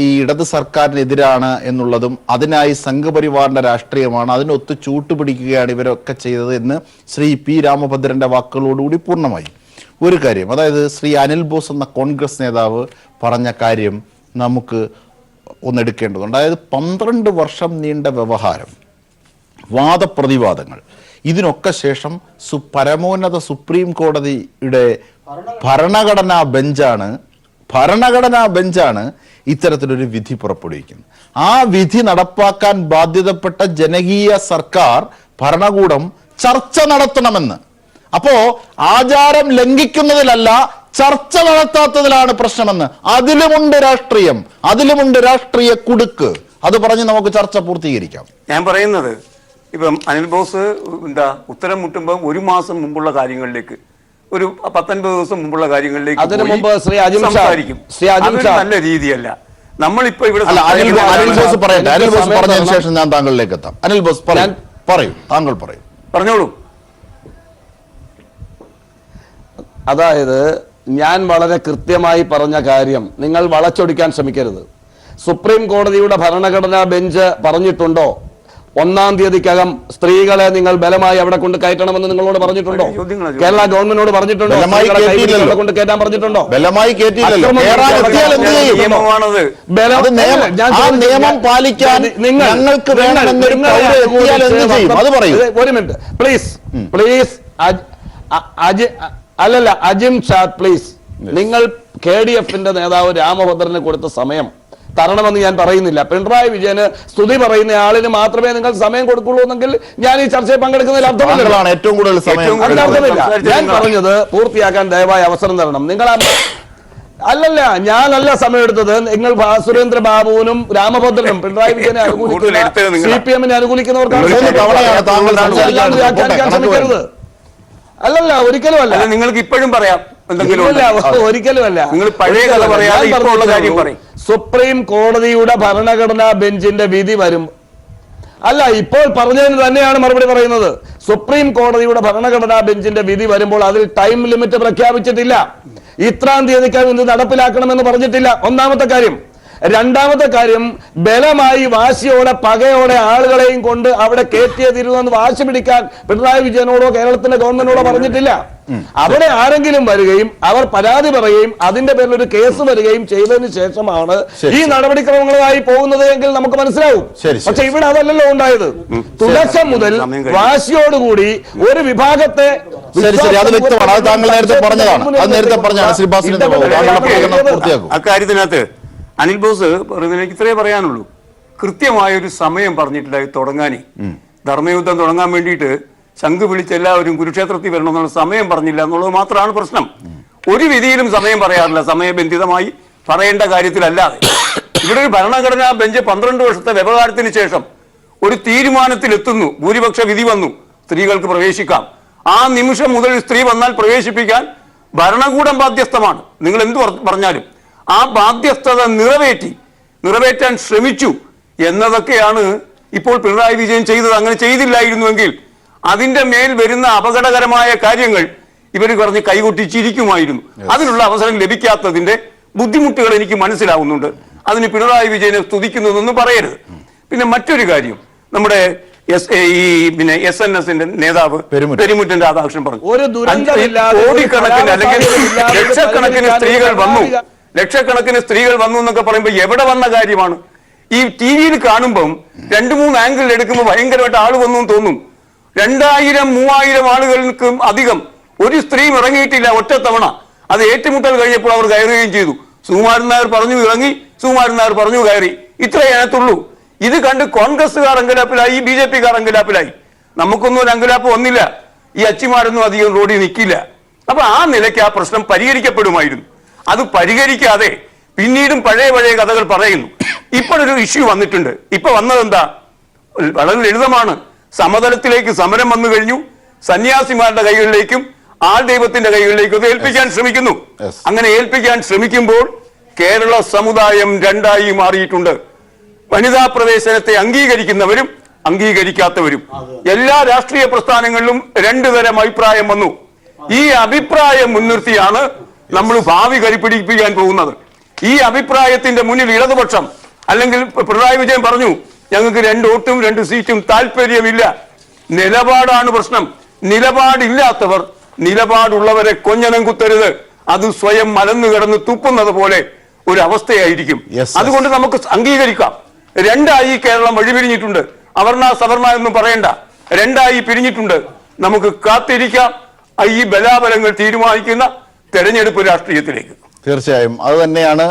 ഈ ഇടത് സർക്കാരിനെതിരാണ് എന്നുള്ളതും അതിനായി സംഘപരിവാറിന്റെ രാഷ്ട്രീയമാണ്, അതിനൊത്ത് ചൂട്ടുപിടിക്കുകയാണ് ഇവരൊക്കെ ചെയ്തത് എന്ന് ശ്രീ P. രാമഭദ്രന്റെ വാക്കുകളോടുകൂടി പൂർണ്ണമായി. ഒരു കാര്യം, അതായത് ശ്രീ അനിൽ ബോസ് എന്ന കോൺഗ്രസ് നേതാവ് പറഞ്ഞ കാര്യം നമുക്ക് ഒന്നെടുക്കേണ്ടതുണ്ട്. അതായത് 12 വർഷം നീണ്ട വ്യവഹാരം, വാദപ്രതിവാദങ്ങൾ, ഇതിനൊക്കെ ശേഷം പരമോന്നത സുപ്രീം കോടതിയുടെ ഭരണഘടനാ ബെഞ്ചാണ് ഇത്തരത്തിലൊരു വിധി പുറപ്പെടുവിക്കുന്നത്. ആ വിധി നടപ്പാക്കാൻ ബാധ്യതപ്പെട്ട ജനകീയ സർക്കാർ ഭരണകൂടം ചർച്ച നടത്തണമെന്ന്. അപ്പോ ആചാരം ലംഘിക്കുന്നതിലല്ല, ചർച്ച നടത്താത്തതിലാണ് പ്രശ്നമെന്ന്. അതിലുമുണ്ട് രാഷ്ട്രീയം, അതിലുമുണ്ട് രാഷ്ട്രീയ കുടുക്ക്. അത് പറഞ്ഞ് നമുക്ക് ചർച്ച പൂർത്തീകരിക്കാം. ഞാൻ പറയുന്നത് ഇപ്പം അനിൽ ബോസ് ഉത്തരം മുട്ടുമ്പോൾ ഒരു മാസം മുമ്പുള്ള കാര്യങ്ങളിലേക്ക്, ഒരു 19 ദിവസം മുമ്പുള്ള കാര്യങ്ങളിലേക്ക് അതിനു മുമ്പ് ശ്രീ അജിം സംസാരിക്കും. അതൊരു നല്ല രീതിയല്ല. നമ്മളിപ്പോ ഇവിടെ അനിൽ ബോസ് പറയട്ടെ. അനിൽ ബോസ് പറഞ്ഞതിന് ശേഷം ഞാൻ താങ്കളിലേക്ക് എത്താം. അനിൽ ബോസ് പറയൂ, താങ്കൾ പറയൂ. പറഞ്ഞോളൂ. അതായത് ഞാൻ വളരെ കൃത്യമായി പറഞ്ഞ കാര്യം നിങ്ങൾ വളച്ചൊടിക്കാൻ ശ്രമിക്കരുത്. സുപ്രീം കോടതിയുടെ ഭരണഘടനാ ബെഞ്ച് പറഞ്ഞിട്ടുണ്ടോ 1-ാം തീയതിക്കകം സ്ത്രീകളെ നിങ്ങൾ ബലമായി അവിടെ കൊണ്ട് കയറ്റണമെന്ന് നിങ്ങളോട് പറഞ്ഞിട്ടുണ്ടോ? കേരള ഗവൺമെന്റിനോട് പറഞ്ഞിട്ടുണ്ടോ? കൊണ്ട് കയറ്റാൻ പറഞ്ഞിട്ടുണ്ടോ? ബലമായി നിയമം പാലിക്കാൻ നിങ്ങൾക്ക് അത് പറയൂ. ഒരു മിനിറ്റ് പ്ലീസ്, പ്ലീസ്. അല്ലല്ല, അജിം ഷാദ് പ്ലീസ്. നിങ്ങൾ KDFന്റെ നേതാവ് രാമഭദ്രന് കൊടുത്ത സമയം തരണമെന്ന് ഞാൻ പറയുന്നില്ല. പിണറായി വിജയന് സ്തുതി പറയുന്ന ആളിന് മാത്രമേ നിങ്ങൾ സമയം കൊടുക്കുള്ളൂ എന്നെങ്കിൽ ഞാൻ ഈ ചർച്ചയിൽ പങ്കെടുക്കുന്നതിൽ അർത്ഥമില്ല. ഏറ്റവും കൂടുതൽ ഞാൻ പറഞ്ഞത് പൂർത്തിയാക്കാൻ ദയവായി അവസരം തരണം. നിങ്ങൾ അല്ലല്ല, ഞാനല്ല സമയം എടുത്തത്. നിങ്ങൾ സുരേന്ദ്ര ബാബുവിനും രാമഭദ്രനും പിണറായി വിജയനെ അനുകൂലിക്കുന്ന CPM-നെ അനുകൂലിക്കുന്നവർക്കാണ്. വ്യാഖ്യാനിക്കാൻ ശ്രമിക്കരുത്. അല്ലല്ല, ഒരിക്കലും അല്ല. നിങ്ങൾക്ക് ഇപ്പോഴും പറയാം, ഒരിക്കലും അല്ല. നിങ്ങൾ പഴയ കഥ പറയാതെ ഇപ്പോൾ ഉള്ള കാര്യം പറയും. സുപ്രീം കോടതിയുടെ ഭരണഘടനാ ബെഞ്ചിന്റെ വിധി വരും. അല്ല, ഇപ്പോൾ പറഞ്ഞതിന് തന്നെയാണ് മറുപടി പറയുന്നത്. സുപ്രീം കോടതിയുടെ ഭരണഘടനാ ബെഞ്ചിന്റെ വിധി വരുമ്പോൾ അതിൽ ടൈം ലിമിറ്റ് പ്രഖ്യാപിച്ചിട്ടില്ല. ഇത്രാം തീയതിക്കകം ഇത് നടപ്പിലാക്കണമെന്ന് പറഞ്ഞിട്ടില്ല. ഒന്നാമത്തെ കാര്യം. രണ്ടാമത്തെ കാര്യം, ബലമായി വാശിയോടെ പകയോടെ ആളുകളെയും കൊണ്ട് അവിടെ കയറ്റിയതിരുന്നെന്ന് വാശി പിടിക്കാൻ പിണറായി വിജയനോടോ കേരളത്തിന്റെ ഗവൺമെന്റിനോടോ പറഞ്ഞിട്ടില്ല. അവിടെ ആരെങ്കിലും വരികയും അവർ പരാതി പറയുകയും അതിന്റെ പേരിൽ ഒരു കേസ് വരികയും ചെയ്തതിന് ശേഷമാണ് ഈ നടപടിക്രമങ്ങളുമായി പോകുന്നത് എങ്കിൽ നമുക്ക് മനസ്സിലാവും. പക്ഷെ ഇവിടെ അതല്ലല്ലോ ഉണ്ടായത്. തുടക്കം മുതൽ വാശിയോടുകൂടി ഒരു വിഭാഗത്തെ അക്കാര്യത്തിനകത്ത് അനിൽ ബോസ് പറയുന്നതിലേക്ക് ഇത്രേ പറയാനുള്ളൂ. കൃത്യമായൊരു സമയം പറഞ്ഞിട്ടില്ല തുടങ്ങാനേ. ധർമ്മയുദ്ധം തുടങ്ങാൻ വേണ്ടിയിട്ട് ശംഖ് വിളിച്ച് എല്ലാവരും കുരുക്ഷേത്രത്തിൽ വരണമെന്നുള്ള സമയം പറഞ്ഞില്ല എന്നുള്ളത് മാത്രമാണ് പ്രശ്നം. ഒരു വിധിയിലും സമയം പറയാറില്ല, സമയബന്ധിതമായി പറയേണ്ട കാര്യത്തിലല്ലാതെ. ഇവിടെ ഒരു ഭരണഘടനാ ബെഞ്ച് 12 വർഷത്തെ വ്യവഹാരത്തിന് ശേഷം ഒരു തീരുമാനത്തിലെത്തുന്നു. ഭൂരിപക്ഷ വിധി വന്നു, സ്ത്രീകൾക്ക് പ്രവേശിക്കാം. ആ നിമിഷം മുതൽ സ്ത്രീ വന്നാൽ പ്രവേശിപ്പിക്കാൻ ഭരണകൂടം ബാധ്യസ്ഥമാണ്. നിങ്ങൾ എന്ത് പറഞ്ഞാലും ആ ബാധ്യസ്ഥത നിറവേറ്റാൻ ശ്രമിച്ചു എന്നതൊക്കെയാണ് ഇപ്പോൾ പിണറായി വിജയൻ ചെയ്തത്. അങ്ങനെ ചെയ്തില്ലായിരുന്നുവെങ്കിൽ അതിന്റെ മേൽ വരുന്ന അപകടകരമായ കാര്യങ്ങൾ ഇവർ പറഞ്ഞ് കൈകൊട്ടിച്ചിരിക്കുമായിരുന്നു. അതിനുള്ള അവസരം ലഭിക്കാത്തതിന്റെ ബുദ്ധിമുട്ടുകൾ എനിക്ക് മനസ്സിലാവുന്നുണ്ട്. അതിന് പിണറായി വിജയനെ സ്തുതിക്കുന്നതൊന്നും പറയരുത്. പിന്നെ മറ്റൊരു കാര്യം, നമ്മുടെ SNS-ന്റെ നേതാവ് പെരുമുറ്റൻ രാധാകൃഷ്ണൻ പറഞ്ഞു, കോടിക്കണക്കിന് അല്ലെങ്കിൽ ലക്ഷക്കണക്കിന് സ്ത്രീകൾ വന്നു എന്നൊക്കെ പറയുമ്പോൾ എവിടെ വന്ന കാര്യമാണ്? ഈ TV-യിൽ കാണുമ്പം 2-3 ആംഗിൾ എടുക്കുമ്പോൾ ഭയങ്കരമായിട്ട് ആള് വന്നു തോന്നും. 2000-3000 ആളുകൾക്കും അധികം ഒരു സ്ത്രീയും ഇറങ്ങിയിട്ടില്ല ഒറ്റത്തവണ. അത് ഏറ്റുമുട്ടൽ കഴിഞ്ഞപ്പോൾ അവർ കയറുകയും ചെയ്തു. സുകുമാരൻ നായർ പറഞ്ഞു ഇറങ്ങി, സുകുമാരൻ നായർ പറഞ്ഞു കയറി. ഇത്രയേ അതിനകത്തുള്ളൂ. ഇത് കണ്ട് കോൺഗ്രസ്സുകാർ അങ്കലാപ്പിലായി, BJP-കാർ അങ്കലാപ്പിലായി. നമുക്കൊന്നും ഒരു അങ്കലാപ്പ് വന്നില്ല. ഈ അച്ചിമാരൊന്നും അധികം റോഡിൽ നിൽക്കില്ല. അപ്പൊ ആ നിലയ്ക്ക് ആ പ്രശ്നം പരിഹരിക്കപ്പെടുമായിരുന്നു. അത് പരിഹരിക്കാതെ പിന്നീടും പഴയ കഥകൾ പറയുന്നു. ഇപ്പോഴൊരു ഇഷ്യൂ വന്നിട്ടുണ്ട്. ഇപ്പൊ വന്നതെന്താ? വളരെ ലളിതമാണ്. സമതലത്തിലേക്ക് സമരം വന്നു കഴിഞ്ഞു. സന്യാസിമാരുടെ കൈകളിലേക്കും ആൾ ദൈവത്തിന്റെ കൈകളിലേക്കും ഏൽപ്പിക്കാൻ ശ്രമിക്കുന്നു. അങ്ങനെ ഏൽപ്പിക്കാൻ ശ്രമിക്കുമ്പോൾ കേരള സമുദായം രണ്ടായി മാറിയിട്ടുണ്ട്. വനിതാ പ്രവേശനത്തെ അംഗീകരിക്കുന്നവരും അംഗീകരിക്കാത്തവരും. എല്ലാ രാഷ്ട്രീയ പ്രസ്ഥാനങ്ങളിലും 2 തരം അഭിപ്രായം വന്നു. ഈ അഭിപ്രായം മുൻനിർത്തിയാണ് നമ്മൾ ഭാവി കരിപ്പിടിപ്പിക്കാൻ പോകുന്നത്. ഈ അഭിപ്രായത്തിന്റെ മുന്നിൽ ഇടതുപക്ഷം അല്ലെങ്കിൽ പിണറായി വിജയൻ പറഞ്ഞു, ഞങ്ങൾക്ക് 2 വോട്ടും 2 സീറ്റും താല്പര്യമില്ല. നിലപാടാണ് പ്രശ്നം. നിലപാടില്ലാത്തവർ നിലപാടുള്ളവരെ കൊഞ്ഞനം കുത്തരുത്. അത് സ്വയം മലന്നു കിടന്ന് തുപ്പുന്നത് പോലെ ഒരു അവസ്ഥയായിരിക്കും. അതുകൊണ്ട് നമുക്ക് അംഗീകരിക്കാം. 2ആയി കേരളം വഴിപിരിഞ്ഞിട്ടുണ്ട്. അവർണ സവർണ എന്നും പറയണ്ട, 2ആയി പിരിഞ്ഞിട്ടുണ്ട്. നമുക്ക് കാത്തിരിക്കാം ഈ ബലാബലങ്ങൾ തീരുമാനിക്കുന്ന തെരഞ്ഞെടുപ്പ് രാഷ്ട്രീയത്തിലേക്ക്. തീർച്ചയായും അത് തന്നെയാണ്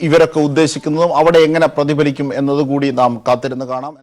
ഇവരൊക്കെ ഉദ്ദേശിക്കുന്നതും അവിടെ എങ്ങനെ പ്രതിഫലിക്കും എന്നതുകൂടി നാം കാത്തിരുന്ന് കാണാം.